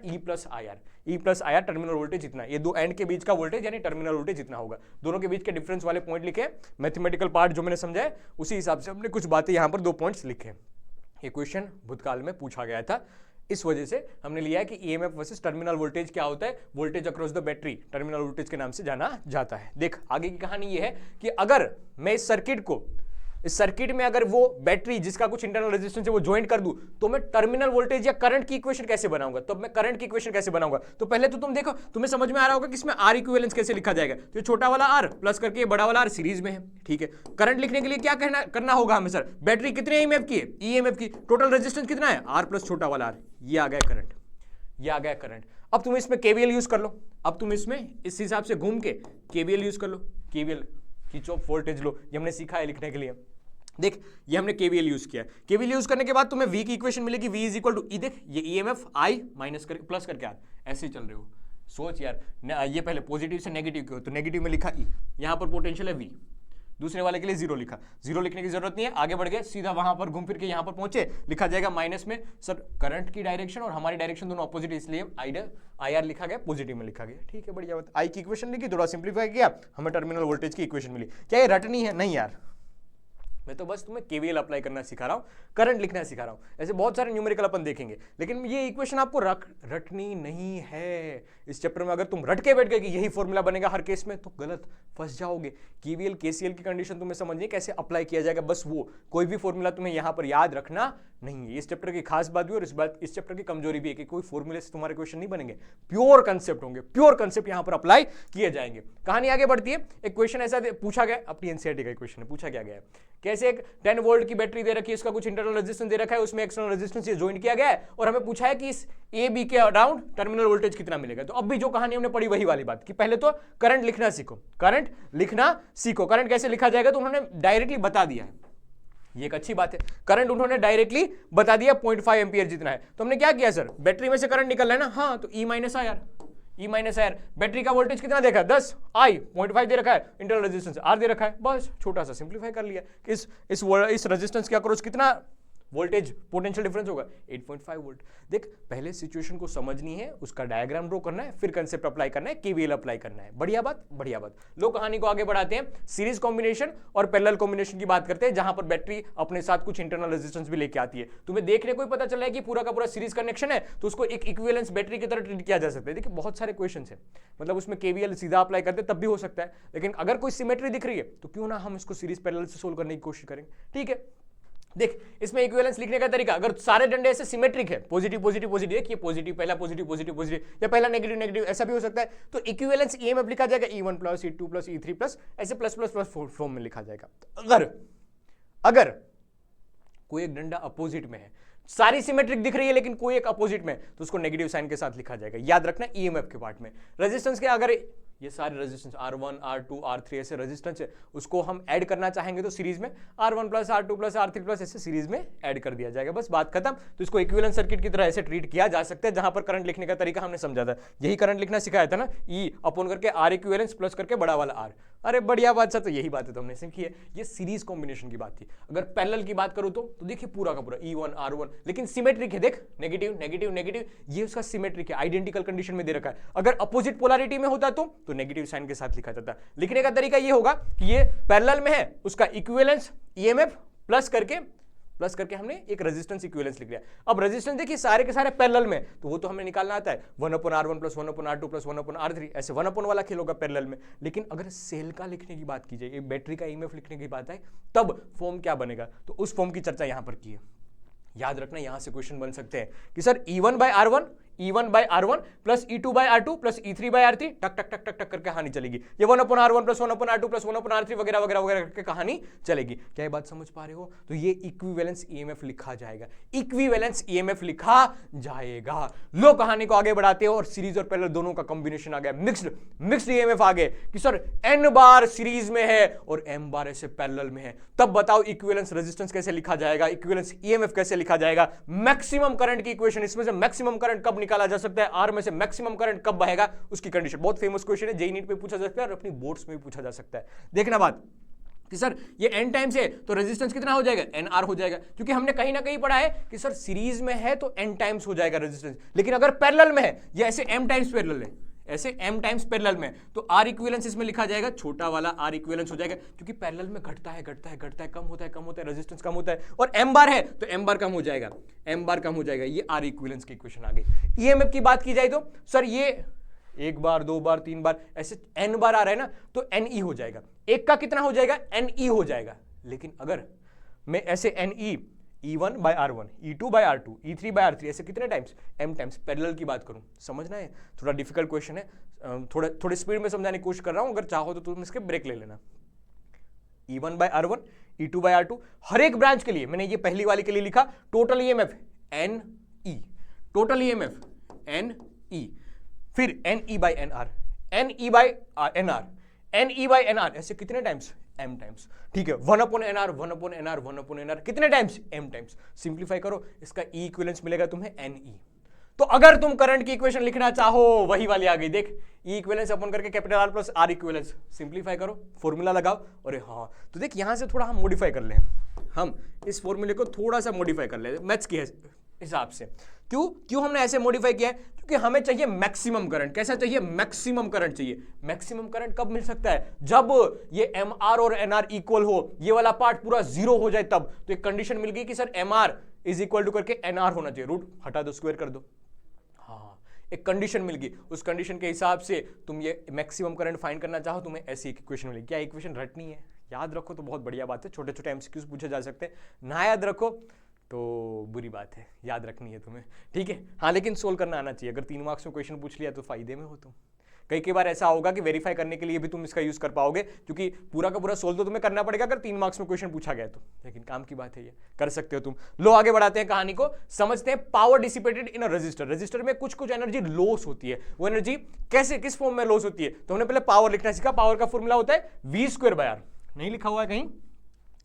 E plus IR terminal voltage इतना, ये दो एंड के बीच का वोल्टेज यानी टर्मिनल वोल्टेज इतना होगा। दोनों के बीच के डिफरेंस वाले पॉइंट लिखे, मैथमेटिकल पार्ट जो मैंने समझा है उसी हिसाब से हमने कुछ बातें यहां पर 2 पॉइंट्स लिखे। ये क्वेश्चन भूतकाल में पूछा गया था, इस वजह से हमने लिया है कि ईएमएफ वर्सेस टर्मिनल वोल्टेज क्या होता है? Voltage across the battery terminal voltage के नाम से जाना जाता है। देख आगे की कहानी ये है कि अगर मैं इस सर्किट में अगर वो बैटरी जिसका कुछ इंटरनल रेजिस्टेंस है वो ज्वाइन कर दूं, तो मैं टर्मिनल वोल्टेज या करंट की इक्वेशन कैसे बनाऊंगा? तो मैं करंट की इक्वेशन कैसे बनाऊंगा? तो पहले तो तुम देखो, तुम्हें समझ में आ रहा होगा कि इसमें R इक्विवेलेंस कैसे लिखा जाएगा। तो ये छोटा वाला R प्लस करके ये बड़ा वाला R सीरीज में है, ठीक है। करंट लिखने के लिए क्या करना होगा हमें सर? बैटरी कितने ईएमएफ की है? ईएमएफ की। टोटल रेजिस्टेंस कितना है? R प्लस छोटा वाला R। ये आ गया करंट, ये आ गया करंट। अब तुम इसमें केवीएल यूज कर लो, अब तुम इसमें इस हिसाब से घूम के केवीएल यूज कर लो, केवीएल किरचॉफ वोल्टेज लो, ये हमने सीखा है लिखने के लिए। देख ये हमने केवीएल यूज किया, केवीएल यूज करने के बाद तुम्हें V की इक्वेशन मिलेगी, V is equal to E। देख ये ईएमएफ I माइनस करके प्लस करके आ, ऐसे ही चल रहे हो। सोच यार, ये पहले पॉजिटिव से नेगेटिव क्यों, तो नेगेटिव में लिखा E, यहां पर पोटेंशियल है V, दूसरे वाले के लिए 0 लिखा, 0 लिखने की जरूरत नहीं है, आगे बढ़ गए सीधा वहां पर घूम फिर के यहां पर पहुंचे, लिखा जाएगा माइनस में सर करंट की डायरेक्शन और हमारी डायरेक्शन दोनों ऑपोजिट, इसलिए IR लिखा गया, पॉजिटिव में लिखा गया। ठीक है, बढ़िया बात। I की इक्वेशन लिखी, थोड़ा सिंप्लीफाई किया, हमें टर्मिनल वोल्टेज की इक्वेशन मिली। क्या ये रटनी है? नहीं यार, मैं तो बस तुम्हें केवीएल अप्लाई करना सिखा रहा हूं, करंट लिखना सिखा रहा हूं। ऐसे बहुत सारे न्यूमेरिकल अपन देखेंगे, लेकिन ये इक्वेशन आपको रटनी नहीं है। इस चैप्टर में अगर तुम रट के बैठ गए कि यही फॉर्मूला बनेगा हर केस में, तो गलत, फंस जाओगे। केवीएल केसीएल की कंडीशन तुम्हें समझनी है, कैसे अप्लाई किया जाएगा, बस वो कोई भी फॉर्मूला तुम्हें यहां पर याद रखना नहीं है। इस चैप्टर की खास बात भी और इस चैप्टर की कमजोरी भी है कि कोई फॉर्मूले से तुम्हारे क्वेश्चन नहीं बनेंगे, प्योर कंसेप्ट होंगे, प्योर कंसेप्ट यहां पर अप्लाई किए जाएंगे। कहानी आगे बढ़ती है, एक क्वेश्चन ऐसा पूछा गया, अपनी एनसीईआरटी का क्वेश्चन है, पूछा क्या गया है, कैसे एक 10 वोल्ट की बैटरी दे रखी है, इसका कुछ इंटरनल रेजिस्टेंस दे रखा है, उसमें एक्सटर्नल रेजिस्टेंस ये ज्वाइन किया गया है, और हमें पूछा है कि इस ए बी के अराउंड टर्मिनल वोल्टेज कितना मिलेगा। तो अब भी जो कहानी हमने पढ़ी वही वाली बात कि पहले तो करंट लिखना सीखो, करंट लिखना सीखो। करंट कैसे लिखा जाएगा तो उन्होंने डायरेक्टली बता दिया है, ये एक अच्छी बात है, करंट उन्होंने डायरेक्टली बता दिया 0.5 एम्पियर जितना है। तो हमने क्या किया सर, बैटरी में से करंट निकल रहा है ना, हाँ, तो E माइनस IR, बैटरी का वोल्टेज कितना देखा 10, I 0.5 दे रखा है, इंटरनल रेजिस्टेंस R दे रखा है, बस छोटा सा सिंप्लीफाई कर लिया कि इस रेजिस्टेंस के अक्रॉस कितना वोल्टेज पोटेंशियल डिफरेंस होगा 8.5 वोल्ट। देख पहले सिचुएशन को समझनी है, उसका डायग्राम ड्रॉ करना है, फिर कंसेप्ट अप्लाई करना है, केवीएल अप्लाई करना है। बढ़िया बात, बढ़िया बात। लो कहानी को आगे बढ़ाते हैं, सीरीज कॉम्बिनेशन और पैरेलल कॉम्बिनेशन की बात करते हैं, जहां पर बैटरी अपने साथ कुछ इंटरनल रेजिस्टेंस भी लेके आती है। तुम्हें देखने को ही पता चल रहा है कि पूरा का पूरा सीरीज कनेक्शन है, तो उसको एक इक्विवेलेंस बैटरी की तरह ट्रीट किया जा सकता है। देखिए बहुत सारे क्वेश्चन है, मतलब उसमें केवीएल सीधा अप्लाई करते तब भी हो सकता है, लेकिन अगर कोई सिमेट्री दिख रही है तो क्यों ना हम इसको सीरीज पैरेलल से सोल्व करने की कोशिश करेंगे। ठीक है, देख इसमें इक्विवेलेंस लिखने का तरीका, अगर सारे डंडे ऐसे सिमेट्रिक है, पॉजिटिव पॉजिटिव पॉजिटिव, देखिए पॉजिटिव पहला पॉजिटिव पॉजिटिव पॉजिटिव, या पहला नेगेटिव नेगेटिव, ऐसा भी हो सकता है। तो इक्विवेलेंस ईएमएफ लिखा जाएगा E1 plus E2 plus E3 plus, ऐसे प्लस प्लस प्लस फॉर्म में लिखा जाएगा। अगर कोई एक डंडा अपोजिट में है, सारी सिमेट्रिक दिख रही है लेकिन कोई एक अपोजिट में, तो उसको नेगेटिव साइन के साथ लिखा जाएगा। याद रखना ईएमएफ के पार्ट में। रेजिस्टेंस के अगर ये सारे रेजिस्टेंस R1 R2 R3 ऐसे रेजिस्टेंस है, उसको हम ऐड करना चाहेंगे तो सीरीज में R1 plus R2 plus R3 plus ऐसे सीरीज में ऐड कर दिया जाएगा, बस बात खत्म। तो इसको इक्विवेलेंट सर्किट की तरह ऐसे ट्रीट किया जा सकता है, जहां पर करंट लिखने का तरीका हमने समझा था। यही करंट लिखना सिखाया था ना, E अपॉन करके R इक्विवेलेंस प्लस करके बड़ा वाला R। अरे बढ़िया बात, तो यही बात है तो हमने सीखी है। ये सीरीज कॉम्बिनेशन की बात थी। अगर पैरेलल की बात करूं तो देखिए पूरा का पूरा E1 R1, लेकिन सिमेट्रिक है, देख नेगेटिव नेगेटिव नेगेटिव, ये उसका सिमेट्रिक है, आइडेंटिकल कंडीशन में दे रखा है। अगर अपोजिट पोलैरिटी में होता तो नेगेटिव साइन के साथ लिखा जाता। लिखने का तरीका ये होगा कि ये पैरेलल में है, उसका इक्विवेलेंस ईएमएफ प्लस करके हमने एक रेजिस्टेंस इक्विवेलेंस लिख लिया। अब रेजिस्टेंस देखिए सारे के सारे पैरेलल में, तो वो तो हमें निकालना आता है 1/R1 plus 1/R2 plus 1/R3, ऐसे 1 वाला खेल होगा पैरेलल में। लेकिन अगर सेल का लिखने की बात की जाए, बैटरी का ईएमएफ लिखने की बात है, तब फॉर्म क्या बनेगा, तो उस फॉर्म की चर्चा यहां पर की है। याद रखना यहां से क्वेश्चन बन सकते हैं कि sir E1/R1 plus E2/R2 plus E3/R3, टक टक टक टक टक करके कहानी चलेगी। ये 1/R1 plus 1/R2 plus 1/R3 वगैरह वगैरह वगैरह करके कहानी चलेगी। क्या ये बात समझ पा रहे हो? तो ये इक्विवेलेंस ईएमएफ लिखा जाएगा, इक्विवेलेंस ईएमएफ लिखा जाएगा। लो कहानी को आगे बढ़ाते हो, और सीरीज और पैरेलल दोनों का कॉम्बिनेशन आ गया, मिक्स्ड ईएमएफ आ गए कि सर n बार सीरीज में है और m बार ऐसे पैरेलल में है। तब बताओ इक्विवेलेंस रेजिस्टेंस कैसे लिखा जाएगा, इक्विवेलेंस ईएमएफ कैसे लिखा जाएगा। मैक्सिमम करंट की इक्वेशन, इसमें से मैक्सिमम करंट कब निकाला जा सकता है, आर में से मैक्सिमम करंट कब बहेगा, उसकी कंडीशन। बहुत फेमस क्वेश्चन है, जेईई नीट पे पूछा जा सकता है और अपनी बोर्ड्स में भी पूछा जा सकता है। देखना बात कि सर ये n टाइम्स है तो रेजिस्टेंस कितना हो जाएगा, nr हो जाएगा, क्योंकि हमने कहीं ना कहीं पढ़ा है कि सर सीरीज में है तो n टाइम्स हो जाएगा रेजिस्टेंस। लेकिन अगर पैरेलल में है, या ऐसे m टाइम्स पैरेलल है, ऐसे m टाइम्स पैरेलल में, तो r इक्विवेलेंस इसमें लिखा जाएगा, छोटा वाला r इक्विवेलेंस हो जाएगा, क्योंकि पैरेलल में घटता है घटता है घटता है, कम होता है रेजिस्टेंस कम होता है, और m बार है तो m बार कम हो जाएगा, m बार कम हो जाएगा। ये r इक्विवेलेंस की इक्वेशन आ गई। ईएमएफ की बात की जाए तो सर ये एक बार, दो बार, तीन बार, ऐसे n बार आ रहा है ना, तो ne हो जाएगा। एक का कितना हो जाएगा, ne हो जाएगा। लेकिन अगर मैं ऐसे ne E1/R1, E2/R2, E3/R3 ऐसे कितने टाइम्स, m टाइम्स पैरेलल की बात करूं, समझना है, थोड़ा डिफिकल्ट क्वेश्चन है, थोड़े स्पीड में समझाने की कोशिश कर रहा हूं, अगर चाहो तो तुम इसके ब्रेक ले लेना। E1/R1, E2/R2, हर एक ब्रांच के लिए मैंने ये पहली वाली के लिए लिखा total EMF NE, total EMF NE, फिर NE/NR, NE/NR, NE/NR ऐसे कितने टाइम्स, m टाइम्स। ठीक है, 1/NR 1/NR 1/NR कितने टाइम्स, m टाइम्स। सिंप्लीफाई करो, इसका E इक्विवेलेंस मिलेगा तुम्हें Ne। तो अगर तुम करंट की इक्वेशन लिखना चाहो, वही वाली आ गई, देख E इक्विवेलेंस अपन करके capital R plus R equivalence, simplify करो, फॉर्मूला लगाओ। अरे हाँ, तो देख यहां से थोड़ा हम मॉडिफाई कर ले, हम इस फॉर्मूले को थोड़ा सा मॉडिफाई कर ले मैथ्स के हिसाब से। क्यों हमने ऐसे मॉडिफाई किया है, क्योंकि हमें चाहिए मैक्सिमम करंट। कैसा चाहिए, मैक्सिमम करंट चाहिए। मैक्सिमम करंट कब मिल सकता है, जब ये mr और nr इक्वल हो, ये वाला पार्ट पूरा जीरो हो जाए तब। तो एक कंडीशन मिल गई कि sir mr is equal to करके nr होना चाहिए, रूट हटा दो, स्क्वायर कर दो। हाँ, एक कंडीशन मिल गई, उस कंडीशन के हिसाब से तुम ये मैक्सिमम करंट फाइंड करना चाहो, तुम्हें ऐसी एक इक्वेशन मिलेगी। क्या इक्वेशन रटनी है, याद रखो तो बहुत बढ़िया बात है, छोटे छोटे एमसीक्यूज पूछे जा सकते हैं, ना याद रखो तो बुरी बात है, याद रखनी है तुम्हें, ठीक है। हाँ, लेकिन सोल्व करना आना चाहिए। अगर 3 मार्क्स में क्वेश्चन पूछ लिया तो फायदे में हो तुम। कई बार ऐसा होगा कि वेरीफाई करने के लिए भी तुम इसका यूज कर पाओगे, क्योंकि पूरा का पूरा सोल्व तो तुम्हें करना पड़ेगा अगर 3 मार्क्स में क्वेश्चन पूछा गया तो। लेकिन काम की बात है, ये कर सकते हो तुम। लो आगे बढ़ाते हैं कहानी को, समझते हैं power dissipated in a resistor. Register में कुछ एनर्जी लॉस होती है, वो एनर्जी कैसे, किस फॉर्म में लॉस होती है, तो हमने पहले पावर लिखना सीखा। पावर का फॉर्मूला होता है v²/r, नहीं लिखा हुआ है कहीं,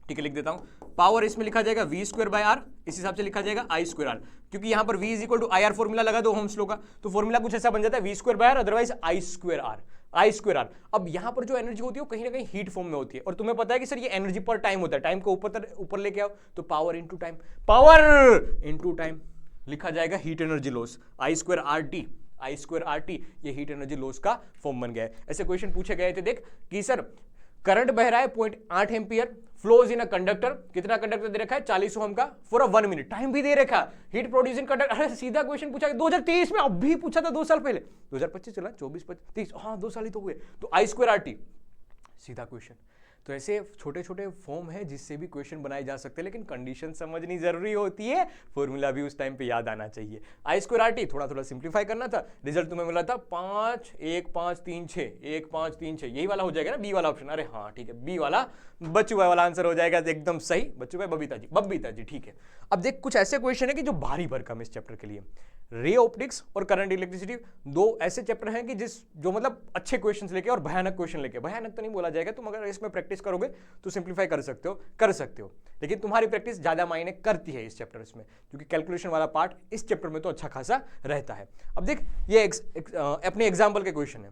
ठीक है, लिख देता हूं। पावर इसमें लिखा जाएगा v²/r, इस हिसाब से लिखा जाएगा I²R, क्योंकि यहां पर v = IR फॉर्मूला लगा दो ओम्स लॉ का, तो फॉर्मूला कुछ ऐसा बन जाता है v²/r otherwise I²R। I square are. अब यहां पर जो एनर्जी होती है वो कहीं ना कहीं हीट फॉर्म में होती है, और तुम्हें पता है कि सर ये एनर्जी पर टाइम होता है, टाइम को ऊपर लेके आओ तो power into time, power into time लिखा जाएगा हीट एनर्जी लॉस, आई स्क्वायर आर टी, आई स्क्वायर आर टी, ये हीट एनर्जी लॉस का फॉर्म बन गया है। ऐसे क्वेश्चन पूछे गए थे देख कि सर करंट बह रहा है 0.8 ampere, flows in a conductor, कितना कंडक्टर दे रखा है 40 ओम का, फॉर अ 1 मिनट, टाइम भी दे रखा, हीट प्रोड्यूसिंग कंडक्टर। अरे सीधा क्वेश्चन पूछा 2023 में, अभी पूछा था 2 साल पहले, 2025 चला 24 25 हाँ 2 साल ही तो हुए। तो आई स्क्वायर आर टी सीधा क्वेश्चन। तो ऐसे छोटे छोटे फॉर्म है जिससे भी क्वेश्चन बनाए जा सकते हैं, लेकिन कंडीशन समझनी जरूरी होती है, फॉर्मूला भी उस टाइम पे याद आना चाहिए। आई स्क्वायर आर टी थोड़ा थोड़ा सिंप्लीफाई करना था, रिजल्ट तुम्हें मिला था 5 1 5 3 6 1 5 3 6, यही वाला हो जाएगा ना बी वाला ऑप्शन। अरे हाँ ठीक है, बी वाला बच्चू भाई वाला आंसर हो जाएगा एकदम सही, बच्चू भाई बबीता जी ठीक है। अब देख कुछ ऐसे क्वेश्चन है कि जो भारी भरकम इस चैप्टर के लिए, रे ऑप्टिक्स और करंट इलेक्ट्रिसिटी, दो ऐसे चैप्टर हैं कि जो मतलब अच्छे क्वेश्चंस लेके और भयानक क्वेश्चन लेके, भयानक तो नहीं बोला जाएगा, तुम अगर इसमें प्रैक्टिस करोगे तो सिंप्लीफाई कर सकते हो, लेकिन तुम्हारी प्रैक्टिस ज्यादा मायने करती है इस चैप्टर में, क्योंकि कैलकुलेशन वाला पार्ट इस चैप्टर में तो अच्छा खासा रहता है। अब देख ये अपने एग्जाम्पल के क्वेश्चन है,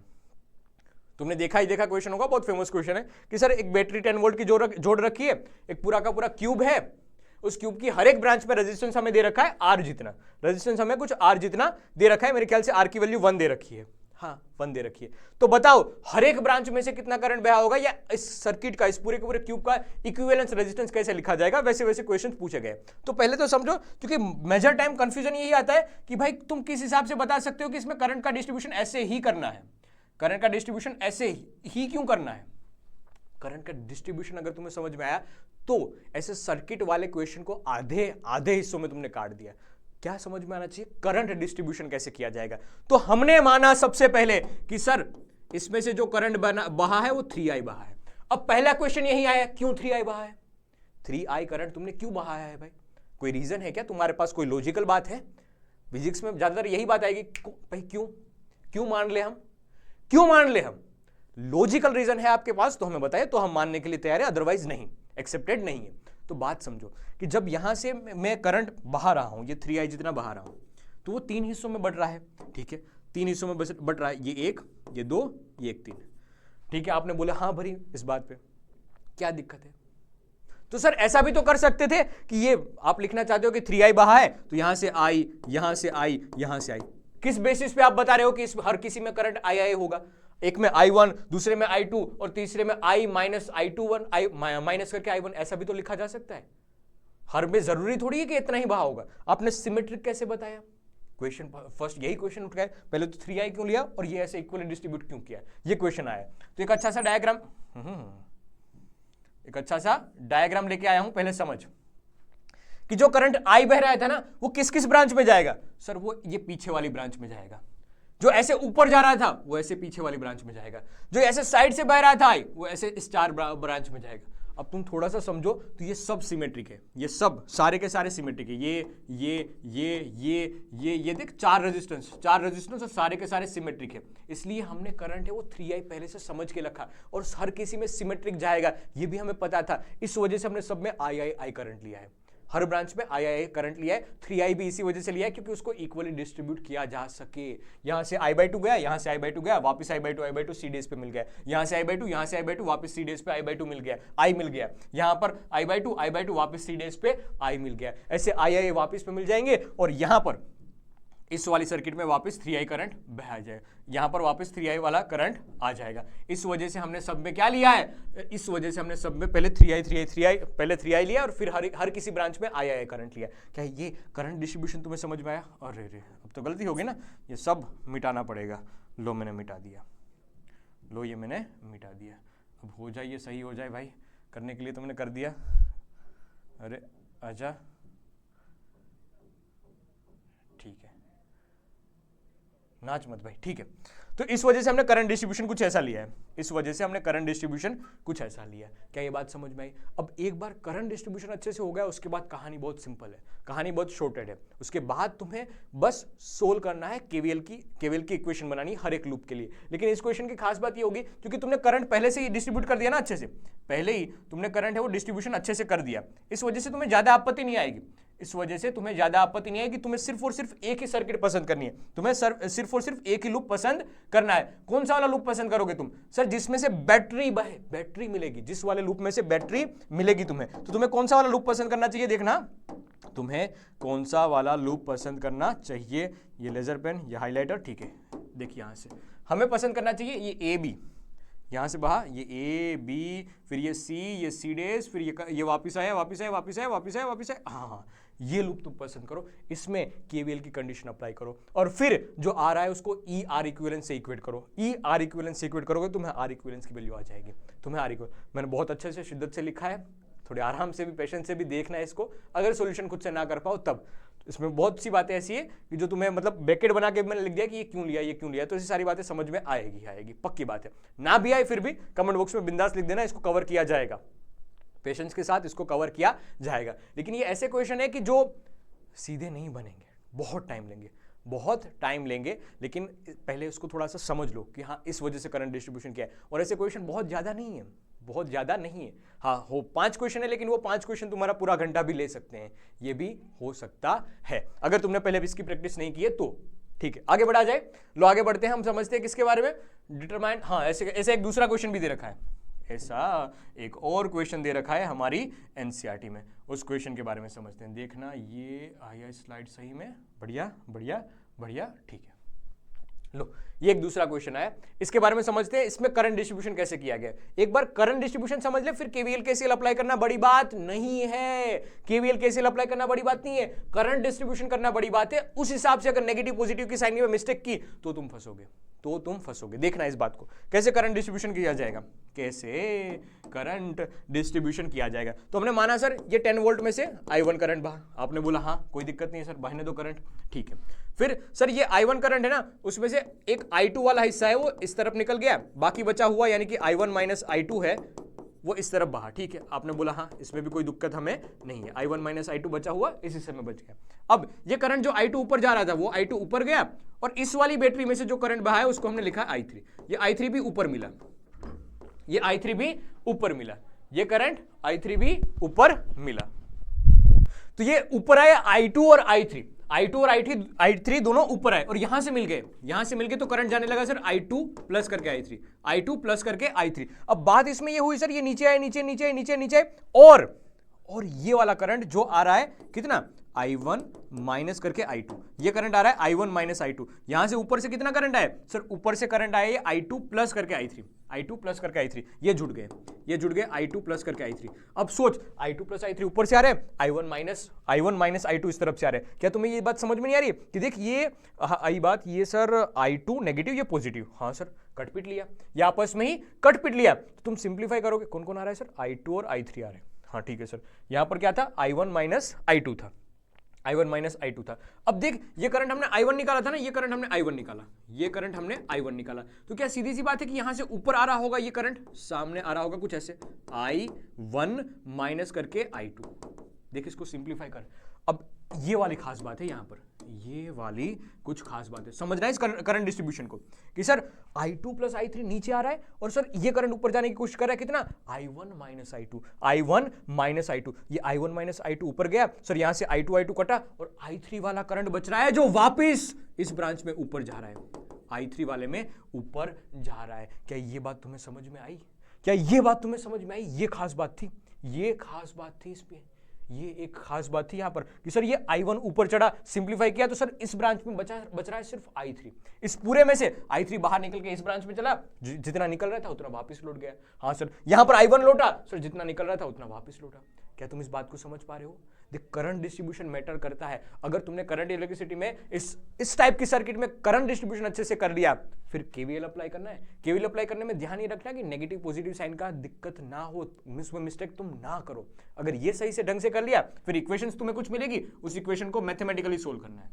तुमने देखा क्वेश्चन होगा, बहुत फेमस क्वेश्चन है कि सर एक बैटरी 10 वोल्ट की जोड़ रखी है, एक पूरा का पूरा क्यूब है, उस क्यूब की हर एक ब्रांच में रेजिस्टेंस हमें दे रखा है आर जितना, रेजिस्टेंस हमें कुछ आर जितना दे रखा है, मेरे ख्याल से आर की वैल्यू 1 दे रखी है, हाँ 1 दे रखी है। तो बताओ हर एक ब्रांच में से कितना करंट बहा होगा, या इस सर्किट का, इस पूरे के पूरे क्यूब का इक्विवेलेंस रेजिस्टेंस कैसे लिखा जाएगा, वैसे वैसे क्वेश्चन पूछे गए। तो पहले तो समझो, क्योंकि मेजर टाइम कंफ्यूजन यही आता है कि भाई तुम किस हिसाब से बता सकते हो कि इसमें करंट का डिस्ट्रीब्यूशन ऐसे ही करना है, करंट का डिस्ट्रीब्यूशन ऐसे ही क्यों करना है। करंट का डिस्ट्रीब्यूशन अगर तुम्हें समझ में आया तो ऐसे सर्किट वाले क्वेश्चन को आधे हिस्सों में तुमने काट दिया। क्या समझ में आना चाहिए, करंट डिस्ट्रीब्यूशन कैसे किया जाएगा। तो हमने माना सबसे पहले कि सर इसमें से जो करंट बहा है वो 3I बहा है। अब पहला क्वेश्चन यही आया, क्यों 3I बहा है, 3I करंट तुमने क्यों बहाया है भाई, कोई रीजन है क्या तुम्हारे पास, कोई लॉजिकल बात है। फिजिक्स में ज्यादातर यही बात आएगी, भाई क्यों मान ले हम, लॉजिकल रीजन है आपके पास तो हमें बताए, तो हम मानने के लिए तैयार है, अदरवाइज नहीं, एक्सेप्टेड नहीं है। तो बात समझो कि जब यहां से मैं करंट बहा रहा हूं, ये 3I जितना बहा रहा हूं, तो वो 3 हिस्सों में बढ़ रहा है, ठीक है, 3 हिस्सों में बढ़ रहा है, ये 1 ये 2 ये 1 3, ठीक है। आपने बोला हाँ भरी इस बात पे क्या दिक्कत है, तो सर ऐसा भी तो कर सकते थे कि ये आप लिखना चाहते हो कि 3I बहा है तो यहां से I, यहां से I, यहां से I, किस बेसिस पे आप बता रहे हो कि हर किसी में करंट I होगा, एक में I1, दूसरे में I2 और तीसरे में I minus I2 I minus करके I1, ऐसा भी तो लिखा जा सकता है। हर में जरूरी थोड़ी है कि इतना ही बहा होगा। आपने सिमेट्रिक कैसे बताया, क्वेश्चन फर्स्ट यही क्वेश्चन उठ गया, पहले तो 3I क्यों लिया और ये ऐसे इक्वली डिस्ट्रीब्यूट क्यों किया, ये क्वेश्चन आया। तो एक अच्छा सा डायग्राम लेके आया हूं, पहले समझ कि जो करंट I बह रहा था ना वो किस किस ब्रांच में जाएगा, सर वो ये पीछे वाली ब्रांच में जाएगा, जो ऐसे ऊपर जा रहा था वो ऐसे पीछे वाली ब्रांच में जाएगा, जो ऐसे साइड से बह रहा था I वो ऐसे स्टार ब्रांच में जाएगा। अब तुम थोड़ा सा समझो तो ये सब सिमेट्रिक है, ये सब सारे के सारे सिमेट्रिक है, ये देख 4 रेजिस्टेंस और सारे के सारे सिमेट्रिक है, इसलिए हमने करंट है वो 3I पहले से समझ के रखा, और हर किसी में सिमेट्रिक जाएगा ये भी हमें पता था, इस वजह से हमने सब में I करंट लिया है, हर ब्रांच में I करंट लिया है। 3I भी इसी वजह से लिया है क्योंकि उसको इक्वली डिस्ट्रीब्यूट किया जा सके, यहां से I/2 गया, यहां से I/2 गया, वापस I/2 C डेज पे मिल गया, यहां से I/2 यहां से I/2 वापस C डेज पे I/2 मिल गया, I मिल गया, यहां पर I/2 वापस C डेज पे I मिल गया, ऐसे I वापस पे मिल जाएंगे, और यहां पर इस वाली सर्किट में वापस 3I करंट बह जाए, यहां पर वापस 3I वाला करंट आ जाएगा। इस वजह से हमने सब में क्या लिया है, इस वजह से हमने सब में पहले 3I पहले 3I लिया और फिर हर किसी ब्रांच में I करंट लिया। क्या ये करंट डिस्ट्रीब्यूशन तुम्हें समझ में आया? अरे रे अब तो गलती हो गई ना, ये सब मिटाना पड़ेगा। लो मैंने मिटा दिया, लो ये मैंने मिटा दिया। अब हो जाए, ये सही हो जाए भाई, करने के लिए तो मैंने कर दिया। अरे आजा, ठीक है, नाच मत भाई, ठीक है। तो इस वजह से हमने करंट डिस्ट्रीब्यूशन कुछ ऐसा लिया है, इस वजह से हमने करंट डिस्ट्रीब्यूशन कुछ ऐसा लिया। क्या ये बात समझ में आई? अब एक बार करंट डिस्ट्रीब्यूशन अच्छे से हो गया, उसके बाद कहानी बहुत सिंपल है, कहानी बहुत शॉर्टेड है। उसके बाद तुम्हें बस सोल्व करना है, केवीएल की इक्वेशन बनानी हर एक लूप के लिए। लेकिन इस क्वेश्चन की खास बात ये होगी, क्योंकि तुमने करंट पहले से ही डिस्ट्रीब्यूट कर दिया ना, अच्छे से पहले ही तुमने करंट है वो डिस्ट्रीब्यूशन अच्छे से कर दिया, इस वजह से तुम्हें ज्यादा आपत्ति नहीं आएगी। इस वजह से तुम्हें ज्यादा आपत्ति नहीं है कि तुम्हें सिर्फ और सिर्फ एक ही सर्किट पसंद करनी है, तुम्हें सिर्फ और सिर्फ एक ही लूप पसंद करना है। कौन सा वाला लूप पसंद करोगे तुम? सर जिसमें से बैटरी बहे, बैटरी मिलेगी, जिस वाले लूप में से बैटरी मिलेगी तुम्हें, तो तुम्हें कौन सा वाला लूप पसंद करना चाहिए? देखना तुम्हें कौन सा वाला लूप पसंद करना चाहिए। ये लेजर पेन, ये हाइलाइटर, ठीक है, देखिए यहां से हमें पसंद करना चाहिए ये ए बी, यहां से बहा ये ए बी, फिर ये सी, ये सी डेज, फिर ये वापस आया, वापस आया, वापस आया, वापस आया, वापस आया। हाँ, ये लूप तुम पसंद करो, इसमें केवीएल की कंडीशन अप्लाई करो और फिर जो आ रहा है उसको ई आर इक्विवेलेंस से इक्वेट करो। ई आर इक्विवेलेंस से इक्वेट करोगे तुम्हें आर इक्विवेलेंस की वैल्यू आ जाएगी। तुम्हें आर इक्विवेलेंस मैंने बहुत अच्छे से शिद्दत से लिखा है, थोड़े आराम से भी पेशेंस से भी देखना है इसको। अगर सॉल्यूशन खुद से ना कर पाओ तब इसमें बहुत सी बातें ऐसी है कि जो तुम्हें मतलब ब्रैकेट बना के मैंने लिख दिया कि ये क्यों लिया, ये क्यों लिया, तो ऐसी सारी बातें समझ में आएगी, पक्की बात है। ना भी आए फिर भी कमेंट बॉक्स में बिंदास लिख देना, इसको कवर किया जाएगा, पेशेंस के साथ इसको कवर किया जाएगा। लेकिन ये ऐसे क्वेश्चन है कि जो सीधे नहीं बनेंगे, बहुत टाइम लेंगे, लेकिन पहले उसको थोड़ा सा समझ लो कि हाँ इस वजह से करंट डिस्ट्रीब्यूशन क्या है। और ऐसे क्वेश्चन बहुत ज्यादा नहीं है, हाँ हो 5 क्वेश्चन है, लेकिन वो 5 क्वेश्चन तुम्हारा पूरा घंटा भी ले सकते हैं, ये भी हो सकता है अगर तुमने पहले भी इसकी प्रैक्टिस नहीं की है तो। ठीक है, आगे बढ़ा जाए, लो आगे बढ़ते हैं। हम समझते हैं किसके बारे में, डिटरमाइन। हाँ ऐसे एक दूसरा क्वेश्चन भी दे रखा है, ऐसा एक और क्वेश्चन दे रखा है हमारी एनसीईआरटी में, उस क्वेश्चन के बारे में समझते हैं। देखना ये आया स्लाइड सही में, बढ़िया, ठीक है। लो ये एक दूसरा क्वेश्चन आया, इसके बारे में समझते हैं। इसमें करंट डिस्ट्रीब्यूशन कैसे किया गया, एक बार करंट डिस्ट्रीब्यूशन समझ ले, फिर केवीएल केसीएल अप्लाई करना बड़ी बात नहीं है। केवीएल केसीएल अप्लाई करना बड़ी बात नहीं है, करंट डिस्ट्रीब्यूशन करना बड़ी बात है। उस हिसाब से अगर नेगेटिव पॉजिटिव की साइन में मिस्टेक की तो तुम फंसोगे। देखना इस बात को, कैसे करंट डिस्ट्रीब्यूशन किया जाएगा, तो हमने माना सर ये 10 वोल्ट में से I1 करंट बहा, आपने बोला हाँ कोई दिक्कत नहीं है सर, बहने दो करंट, ठीक है। फिर सर ये I1 करंट है ना, उसमें से एक I2 वाला हिस्सा है वो इस तरफ निकल गया, बाकी बचा हुआ यानी कि I1 माइनस I2 है वो इस तरफ बहा, ठीक है। आपने बोला हाँ इसमें भी कोई दिक्कत हमें नहीं है, I1 माइनस I2 बचा हुआ इस हिस्से में बच गया। अब ये करंट जो I2 ऊपर जा रहा था वो I2 ऊपर गया, और इस वाली बैटरी में से जो करंट बहा है उसको हमने लिखा I3। ये I3 भी ऊपर मिला, ये I3 भी ऊपर मिला, ये करंट I3 भी ऊपर मिला। तो ये ऊपर आया I2 और I3 दोनों ऊपर आए और यहां से मिल गए, तो करंट जाने लगा सर I2 प्लस करके I3। अब बात इसमें ये हुई सर ये नीचे आए और ये वाला करंट जो आ रहा है कितना, I1 माइनस करके I2, ये करंट आ रहा है I1 माइनस I2। यहां से ऊपर से कितना करंट आया सर, ऊपर से करंट आया ये I2 प्लस करके I3, ये जुड़ गए I2 प्लस करके I3। अब सोच I2 प्लस I3 ऊपर से आ रहे हैं, I1 माइनस I2 इस तरफ से आ रहे हैं। क्या तुम्हें ये बात समझ में नहीं आ रही है कि देख ये आई बात, ये सर I2 नेगेटिव, ये पॉजिटिव, हाँ सर कट पिट लिया, ये आपस में ही कट पिट लिया। तो तुम सिंप्लीफाई करोगे, कौन कौन आ रहा है सर, I2 और I3 आ रहे हैं, हाँ ठीक है सर। यहां पर क्या था, I1 माइनस I2 था, अब देख ये करंट हमने I1 निकाला था ना, ये करंट हमने I1 निकाला, तो क्या सीधी सी बात है कि यहां से ऊपर आ रहा होगा ये करंट, सामने आ रहा होगा कुछ ऐसे I1 माइनस करके I2। देख इसको सिंप्लीफाई कर। अब ये वाली खास बात है, यहां पर ये वाली कुछ खास बात है, समझना है इस करंट डिस्ट्रीब्यूशन को कि सर I2 प्लस I3 नीचे आ रहा है और सर ये करंट ऊपर जाने की कोशिश कर रहा है, कितना, I1 माइनस I2, ये I1 माइनस I2 ऊपर गया सर, यहां से I2 कटा और I3 वाला करंट बच रहा है जो वापिस इस ब्रांच में ऊपर जा रहा है, I3 वाले में ऊपर जा रहा है। क्या ये बात तुम्हें समझ में आई, ये खास बात थी इस पे, ये एक खास बात थी यहां पर कि सर ये I1 ऊपर चढ़ा, सिंप्लीफाई किया तो सर इस ब्रांच में बच रहा है सिर्फ I3। इस पूरे में से I3 बाहर निकल के इस ब्रांच में चला, जितना निकल रहा था उतना वापस लौट गया। हाँ सर यहां पर I1 लौटा, सर जितना निकल रहा था उतना वापस लौटा। क्या तुम इस बात को समझ पा रहे हो? देख करंट डिस्ट्रीब्यूशन मैटर करता है। अगर तुमने करंट इलेक्ट्रिसिटी में इस टाइप की सर्किट में करंट डिस्ट्रीब्यूशन अच्छे से कर लिया, फिर केवीएल अप्लाई करना है। केवीएल अप्लाई करने में ध्यान ये रखना कि नेगेटिव पॉजिटिव साइन का दिक्कत ना हो, मिस्टेक तुम ना करो। अगर ये सही से ढंग से कर लिया, फिर इक्वेशंस तुम्हें कुछ मिलेगी, उस इक्वेशन को मैथमेटिकली सोल्व करना है।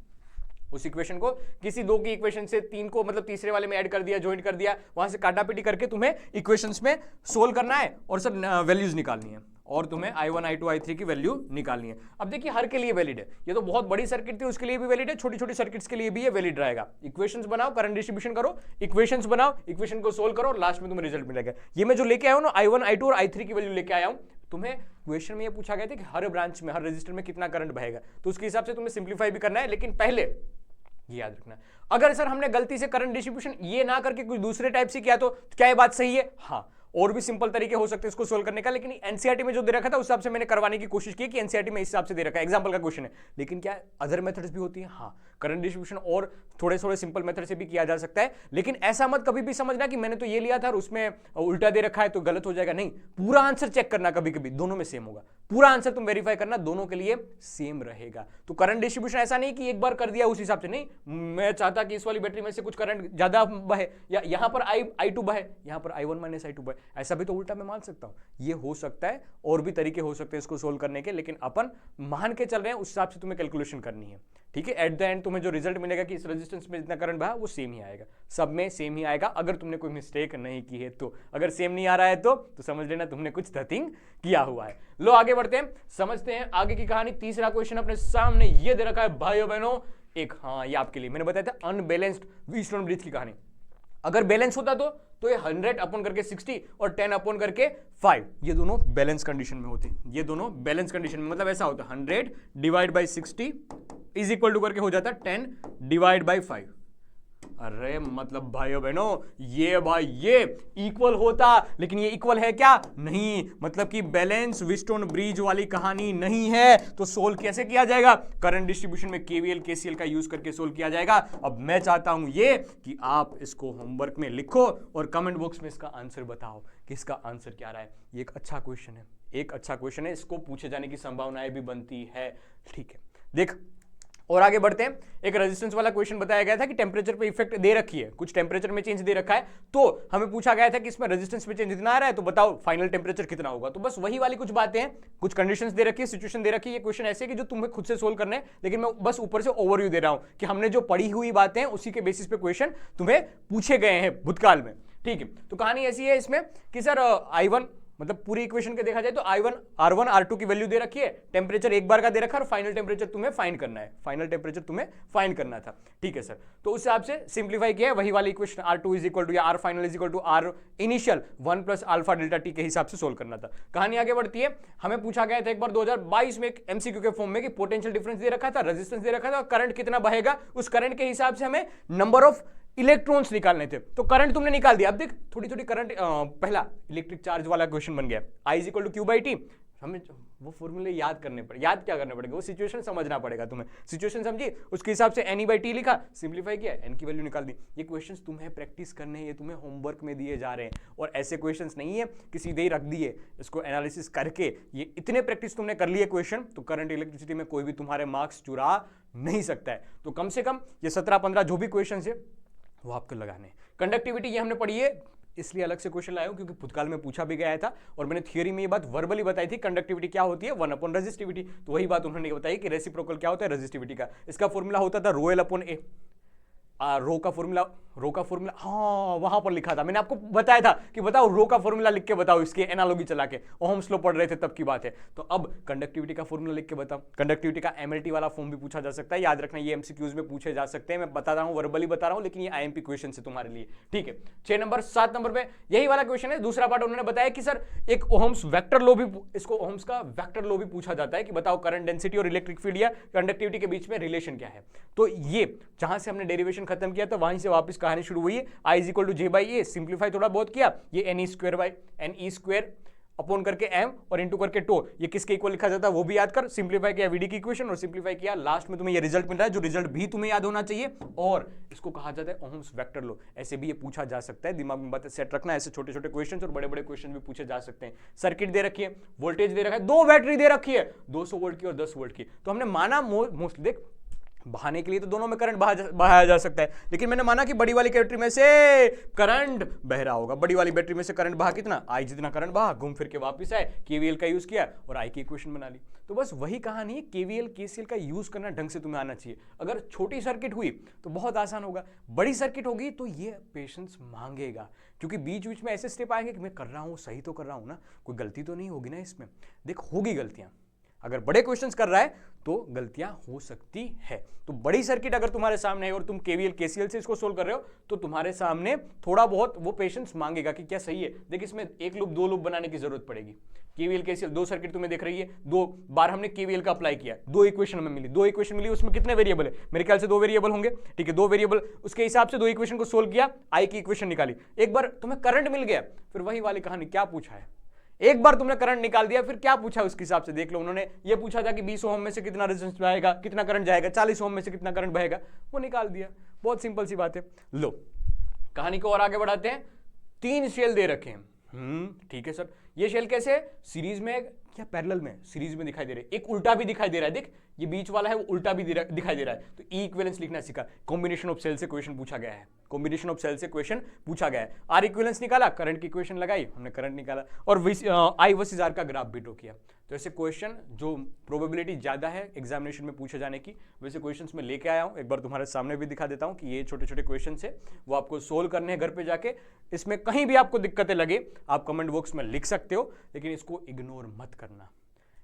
उस इक्वेशन को किसी 2 की इक्वेशन से 3 को मतलब तीसरे वाले में ऐड कर दिया, ज्वाइंट कर दिया, वहां से काटापीटी करके तुम्हें इक्वेशंस में सोल्व करना है और सर वैल्यूज निकालनी है और तुम्हें I1 I2 I3 की वैल्यू निकालनी है। अब देखिए हर के लिए वैलिड है, ये तो बहुत बड़ी सर्किट थी उसके लिए भी वैलिड है, छोटी छोटी सर्किट्स के लिए भी ये वैलिड रहेगा। इक्वेशंस बनाओ, करंट डिस्ट्रीब्यूशन करो, इक्वेशंस बनाओ, इक्वेशन को सोल्व करो, लास्ट में तुम्हें रिजल्ट मिलेगा। ये मैं जो लेके आया हूं ना I1 I2 और I3 की वैल्यू लेके आया हूं, तुम्हें क्वेश्चन में ये पूछा गया था कि हर ब्रांच में, हर रजिस्टर में कितना करंट बहेगा, तो उसके हिसाब से तुम्हें सिंप्लीफाई भी करना है। लेकिन पहले ये याद रखना, अगर सर हमने गलती से करंट डिस्ट्रीब्यूशन ये ना करके कुछ दूसरे टाइप से किया तो क्या ये बात सही है? हाँ, और भी सिंपल तरीके हो सकते हैं इसको सोल्व करने का, लेकिन एनसीईआरटी में जो दे रखा था उस हिसाब से मैंने करवाने की कोशिश की कि एनसीईआरटी में इस हिसाब से दे रखा है, एग्जांपल का क्वेश्चन है। लेकिन क्या अदर मेथड्स भी होती हैं? हाँ, करंट डिस्ट्रीब्यूशन और थोड़े थोड़े सिंपल मेथड से भी किया जा सकता है। लेकिन ऐसा मत कभी भी समझना कि मैंने तो ये लिया था और उसमें उल्टा दे रखा है तो गलत हो जाएगा। नहीं, पूरा आंसर चेक करना, कभी कभी दोनों में सेम होगा, पूरा आंसर तुम वेरीफाई करना, दोनों के लिए सेम रहेगा। तो करंट डिस्ट्रीब्यूशन ऐसा नहीं कि एक बार कर दिया उस हिसाब से, नहीं, मैं चाहता कि इस वाली बैटरी में से कुछ करंट ज्यादा बहे या यहां पर I2 बहे, यहां पर I1 - I2 बहे, ऐसा भी तो उल्टा मैं मान सकता हूं। ये हो सकता है, और भी तरीके हो सकते हैं इसको सोल्व करने के, लेकिन अपन मान के चल रहे हैं उस हिसाब से तुम्हें कैलकुलेशन करनी है। ठीक है, एट द एंड तुम्हें जो रिजल्ट मिलेगा कि इस रेजिस्टेंस में जितना करंट बहा वो सेम ही आएगा, सब में सेम ही आएगा, अगर तुमने कोई मिस्टेक नहीं की है तो। अगर सेम नहीं आ रहा है तो समझ लेना तुमने कुछ धतिंग किया हुआ है। लो आगे बढ़ते हैं, समझते हैं आगे की कहानी। तीसरा क्वेश्चन अपने सामने ये दे रखा है भाइयों बहनों, एक, हाँ ये आपके लिए मैंने बताया था, अनबैलेंस्ड व्हीटस्टोन ब्रिज की कहानी। अगर बैलेंस होता तो ये 100 अपॉन करके 60 और 10 अपॉन करके 5, ये दोनों बैलेंस कंडीशन में होते हैं। ये दोनों बैलेंस कंडीशन में, मतलब ऐसा होता है 100 divide by 60 is equal to करके हो जाता है 10 डिवाइड बाई 5। अरे मतलब भाइयों बहनों, ये भाई ये इक्वल होता, लेकिन ये इक्वल है क्या? नहीं, मतलब कि बैलेंस व्हीटस्टोन ब्रिज वाली कहानी नहीं है। तो सोल्व कैसे किया जाएगा? करंट डिस्ट्रीब्यूशन में केवीएल केसीएल का यूज करके सोल्व किया जाएगा। अब मैं चाहता हूं ये कि आप इसको होमवर्क में लिखो और कमेंट बॉक्स में इसका आंसर बताओ कि इसका आंसर क्या रहा है। ये एक अच्छा क्वेश्चन है, एक अच्छा क्वेश्चन है, इसको पूछे जाने की संभावनाएं भी बनती है। ठीक है, देख और आगे बढ़ते हैं। एक रेजिस्टेंस वाला क्वेश्चन बताया गया था कि टेंपरेचर पे इफेक्ट दे रखी है, कुछ टेंपरेचर में चेंज दे रखा है, तो हमें पूछा गया था कि इसमें रेजिस्टेंस में चेंज इतना आ रहा है, तो बताओ फाइनल टेंपरेचर कितना होगा। तो बस वही वाली कुछ बातें हैं, कुछ कंडीशंस दे रखी है, सिचुएशन दे रखी है। ये क्वेश्चन ऐसे कि जो तुम्हें खुद से सोल्व करने हैं, लेकिन मैं बस ऊपर से ओवरव्यू दे रहा हूं कि हमने जो पढ़ी हुई बातें हैं उसी के बेसिस पे क्वेश्चन तुम्हें पूछे गए हैं भूतकाल में। ठीक है, तो कहानी ऐसी है इसमें कि सर I1 मतलब पूरी इक्वेशन के देखा जाए तो I1 R1 R2 की वैल्यू दे रखी है, टेंपरेचर एक बार का दे रखा है और फाइनल टेंपरेचर तुम्हें फाइंड करना है, फाइनल टेंपरेचर तुम्हें फाइंड करना था। ठीक है सर, तो उस हिसाब से सिंप्लीफाई किया है, वही वाली equation R2 is equal to या R final is equal to R initial 1 plus alpha delta T के हिसाब से सोल्व करना था। कहानी आगे बढ़ती है, हमें पूछा गया था एक बार 2022 में एक एमसीक्यू के फॉर्म में कि पोटेंशियल डिफरेंस दे रखा था, रेजिस्टेंस दे रखा था, करंट कितना बहेगा, उस करंट के हिसाब से हमें नंबर ऑफ इलेक्ट्रॉन्स निकालने थे। तो करंट तुमने निकाल दिया। अब देख थोड़ी थोड़ी करंट, पहला इलेक्ट्रिक चार्ज वाला क्वेश्चन बन गया, I is equal to Q by T. हमें वो फॉर्मूले याद करने पड़े, याद क्या करने पड़ेगा, वो सिचुएशन समझना पड़ेगा तुम्हें। सिचुएशन समझी, उसके हिसाब से एन ई बाई टी लिखा, सिंप्लीफाई किया, एन की वैल्यू निकाल दी। ये क्वेश्चंस तुम्हें प्रैक्टिस करने हैं, ये तुम्हें होमवर्क में दिए जा रहे हैं, और ऐसे क्वेश्चंस नहीं है कि सीधे ही रख दिए, इसको एनालिसिस करके ये इतने प्रैक्टिस तुमने कर लिए क्वेश्चन, तो करंट इलेक्ट्रिसिटी में कोई भी तुम्हारे मार्क्स चुरा नहीं सकता है। तो कम से कम ये 17-15 जो भी क्वेश्चन है वो आपको लगाने। कंडक्टिविटी ये हमने पढ़ी है, इसलिए अलग से क्वेश्चन लाया हूं क्योंकि भूतकाल में पूछा भी गया था, और मैंने थियोरी में ये बात वर्बली बताई थी, कंडक्टिविटी क्या होती है 1 अपॉन रेजिस्टिविटी। तो वही बात उन्होंने बताई कि रेसिप्रोकल क्या होता है रेजिस्टिविटी का। इसका फॉर्मूला होता था रो एल अपॉन ए, रो का फॉर्मूला हाँ वहां पर लिखा था, मैंने आपको बताया था कि बताओ रो का फॉर्मूला लिख के बताओ, इसके एनालॉजी चला के, ओहम्स लॉ पढ़ रहे थे तब की बात है। तो अब कंडक्टिविटी का फॉर्मूला लिख के बताओ। कंडक्टिविटी का एमएलटी वाला फॉर्म भी पूछा जा सकता है, याद रखना ये एमसीक्यूज में पूछे जा सकते हैं, मैं बता रहा हूं वर्बली बता रहा हूं, लेकिन ये आईएमपी क्वेश्चन है तुम्हारे लिए। ठीक है, 6 नंबर 7 नंबर पे यही वाला क्वेश्चन है। दूसरा पार्ट उन्होंने बताया कि सर एक ओहम्स वेक्टर लॉ भी, इसको ओहम्स का वेक्टर लॉ भी पूछा जाता है कि बताओ करंट डेंसिटी और इलेक्ट्रिक फील्ड या कंडक्टिविटी के बीच में रिलेशन क्या है। तो ये जहां से हमने डेरिवेशन खत्म किया था वहीं से वापस कहानी शुरू हुई है। I is equal to J by A, simplify थोड़ा बहुत किया, ये एन ई स्क्वायर अपॉन करके m और इंटू करके टो, ये किसके इक्वल लिखा जाता है वो भी याद कर। सिंप्लीफाई किया वीडी की इक्वेशन और सिंप्लीफाई किया, लास्ट में तुम्हें ये रिजल्ट मिल रहा है, जो रिजल्ट भी तुम्हें याद होना चाहिए, और इसको कहा जाता है ओहम्स वेक्टर लॉ। ऐसे भी ये पूछा जा सकता है, दिमाग में बात सेट रखना, ऐसे छोटे छोटे क्वेश्चन और बड़े बड़े क्वेश्चन भी पूछे जा सकते हैं। सर्किट दे रखी है, वोल्टेज दे रखा है, 2 बैटरी दे रखी है, 200 वोल्ट की और 10 वोल्ट की। तो हमने माना मोस्टली देख बहाने के लिए तो दोनों में करंट बहाया जा सकता है, लेकिन मैंने माना कि बड़ी वाली बैटरी में से करंट बह रहा होगा। बड़ी वाली बैटरी में से करंट बहा कितना, आई जितना करंट बहा, घूम फिर के वापस आए, केवीएल का यूज किया और आई की इक्वेशन बना ली। तो बस वही कहानी है, केवीएल केसीएल का यूज करना ढंग से तुम्हें आना चाहिए। अगर छोटी सर्किट हुई तो बहुत आसान होगा, बड़ी सर्किट होगी तो ये पेशेंस मांगेगा, क्योंकि बीच बीच में ऐसे स्टेप आएंगे कि मैं कर रहा हूँ, सही तो कर रहा हूँ ना, कोई गलती तो नहीं होगी ना इसमें। देख होगी गलतियां, अगर बड़े क्वेश्चंस कर रहा है तो गलतियां हो सकती है। तो बड़ी सर्किट अगर तुम्हारे सामने है और तुम केवीएल केसीएल से इसको सोल्व कर रहे हो तो तुम्हारे सामने थोड़ा बहुत वो पेशेंस मांगेगा कि क्या सही है। देखिए इसमें एक लूप दो लूप बनाने की जरूरत पड़ेगी। केवीएल केसीएल दो सर्किट तुम्हें दिख रही है, 2 बार हमने केवीएल का अप्लाई किया, 2 इक्वेशन हमें मिली, 2 इक्वेशन मिली, उसमें कितने वेरिएबल है, मेरे ख्याल से 2 वेरिएबल होंगे, ठीक है, 2 वेरिएबल, उसके हिसाब से 2 इक्वेशन को सोल्व किया, आई की इक्वेशन निकाली। एक बार तुम्हें करंट मिल गया, फिर वही वाली कहानी, क्या पूछा है, एक बार तुमने करंट निकाल दिया, फिर क्या पूछा उसके हिसाब से देख लो। उन्होंने ये पूछा था कि 20 ओम में से कितना रेजिस्टेंस बहेगा, कितना करंट जाएगा, 40 ओम में से कितना करंट बहेगा, वो निकाल दिया। बहुत सिंपल सी बात है। लो कहानी को और आगे बढ़ाते हैं। 3 शेल दे रखे हैं, ठीक है सर, ये शेल कैसे है, सीरीज में क्या पैरेलल में, सीरीज में दिखाई दे रहे, एक उल्टा भी दिखाई दे रहा है, देख ये बीच वाला है वो उल्टा भी दिखाई दे रहा है। तो ई इक्विवेलेंस लिखना सीखा, कॉम्बिनेशन ऑफ सेल से क्वेश्चन पूछा गया है, कॉम्बिनेशन ऑफ सेल से क्वेश्चन पूछा गया है। आर इक्विवेलेंस निकाला, करंट की इक्वेशन लगाई, हमने करंट निकाला, और आई वर्सेस आर का ग्राफ भी ड्रॉ किया। तो ऐसे क्वेश्चन जो प्रोबेबिलिटी ज्यादा है एग्जामिनेशन में पूछे जाने की, वैसे क्वेश्चंस में लेके आया हूं, एक बार तुम्हारे सामने भी दिखा देता हूं कि ये छोटे छोटे क्वेश्चन है, वो आपको सोल्व करने हैं घर पे जाके। इसमें कहीं भी आपको दिक्कतें लगे आप कमेंट बॉक्स में लिख सकते हो, लेकिन इसको इग्नोर मत करना।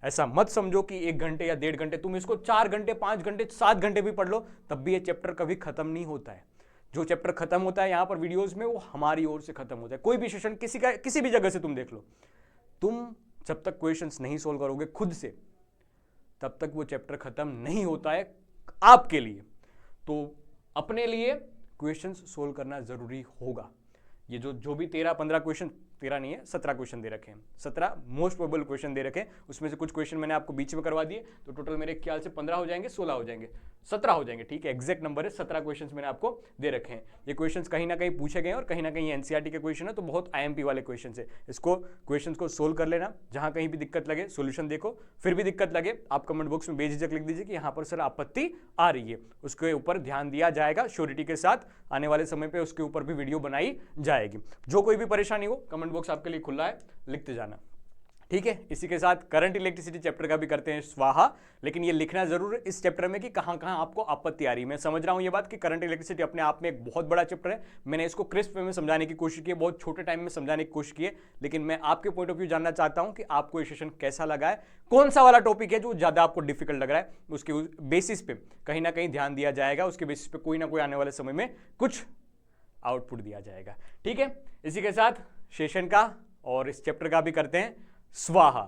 ऐसा मत समझो कि 1 घंटे या 1.5 घंटे, तुम इसको 4 घंटे 5 घंटे 7 घंटे भी पढ़ लो, तब भी ये चैप्टर कभी खत्म नहीं होता है। जो चैप्टर खत्म होता है यहाँ पर वीडियोस में, वो हमारी ओर से खत्म होता है। कोई भी सेशन किसी भी जगह से तुम देख लो, तुम जब तक क्वेश्चंस नहीं सोल्व करोगे खुद से, तब तक वो चैप्टर खत्म नहीं होता है आपके लिए। तो अपने लिए क्वेश्चंस सोल्व करना जरूरी होगा। ये जो भी 13-15 क्वेश्चन, 13 नहीं है 17 क्वेश्चन दे रखे हैं, 17 मोस्ट प्रोबेबल क्वेश्चन दे रखे हैं, उसमें से कुछ क्वेश्चन मैंने आपको बीच में करवा दिए, तो टोटल मेरे ख्याल से 15 हो जाएंगे, 16 हो जाएंगे, 17 हो जाएंगे, ठीक है, एग्जैक्ट नंबर है, 17 क्वेश्चन मैंने आपको दे रखे हैं। ये क्वेश्चन कहीं ना कहीं पूछे गए और कहीं ना कहीं एनसीईआरटी के क्वेश्चन है, तो बहुत आईएमपी वाले क्वेश्चन है। इसको क्वेश्चन को सोल्व कर लेना, जहां कहीं भी दिक्कत लगे सोल्यूशन देखो, फिर भी दिक्कत लगे आप कमेंट बॉक्स में बेझिझक लिख दीजिए कि यहाँ पर सर आपत्ति आ रही है, उसके ऊपर ध्यान दिया जाएगा श्योरिटी के साथ। आने वाले समय पे उसके ऊपर भी वीडियो बनाई जाएगी। जो कोई भी परेशानी हो कमेंट बॉक्स आपके लिए खुला है, लिखते जाना, ठीक है। इसी के साथ करंट इलेक्ट्रिसिटी चैप्टर का भी करते हैं स्वाहा, लेकिन ये लिखना जरूर इस चैप्टर में कि कहां कहां आपको आपत्ति आ रही है। मैं समझ रहा हूं ये बात कि करंट इलेक्ट्रिसिटी अपने आप में एक बहुत बड़ा चैप्टर है, मैंने इसको क्रिस्प वे में समझाने की कोशिश की है, बहुत छोटे टाइम में समझाने की कोशिश की है, लेकिन मैं आपके पॉइंट ऑफ व्यू जानना चाहता हूं कि आपको ये सेशन कैसा लगा है, कौन सा वाला टॉपिक है जो ज्यादा आपको डिफिकल्ट लग रहा है, उसके बेसिस पे कहीं ना कहीं ध्यान दिया जाएगा, उसके बेसिस पे कोई ना कोई आने वाले समय में कुछ आउटपुट दिया जाएगा, ठीक है। इसी के साथ सेशन का और इस चैप्टर का भी करते हैं स्वाहा।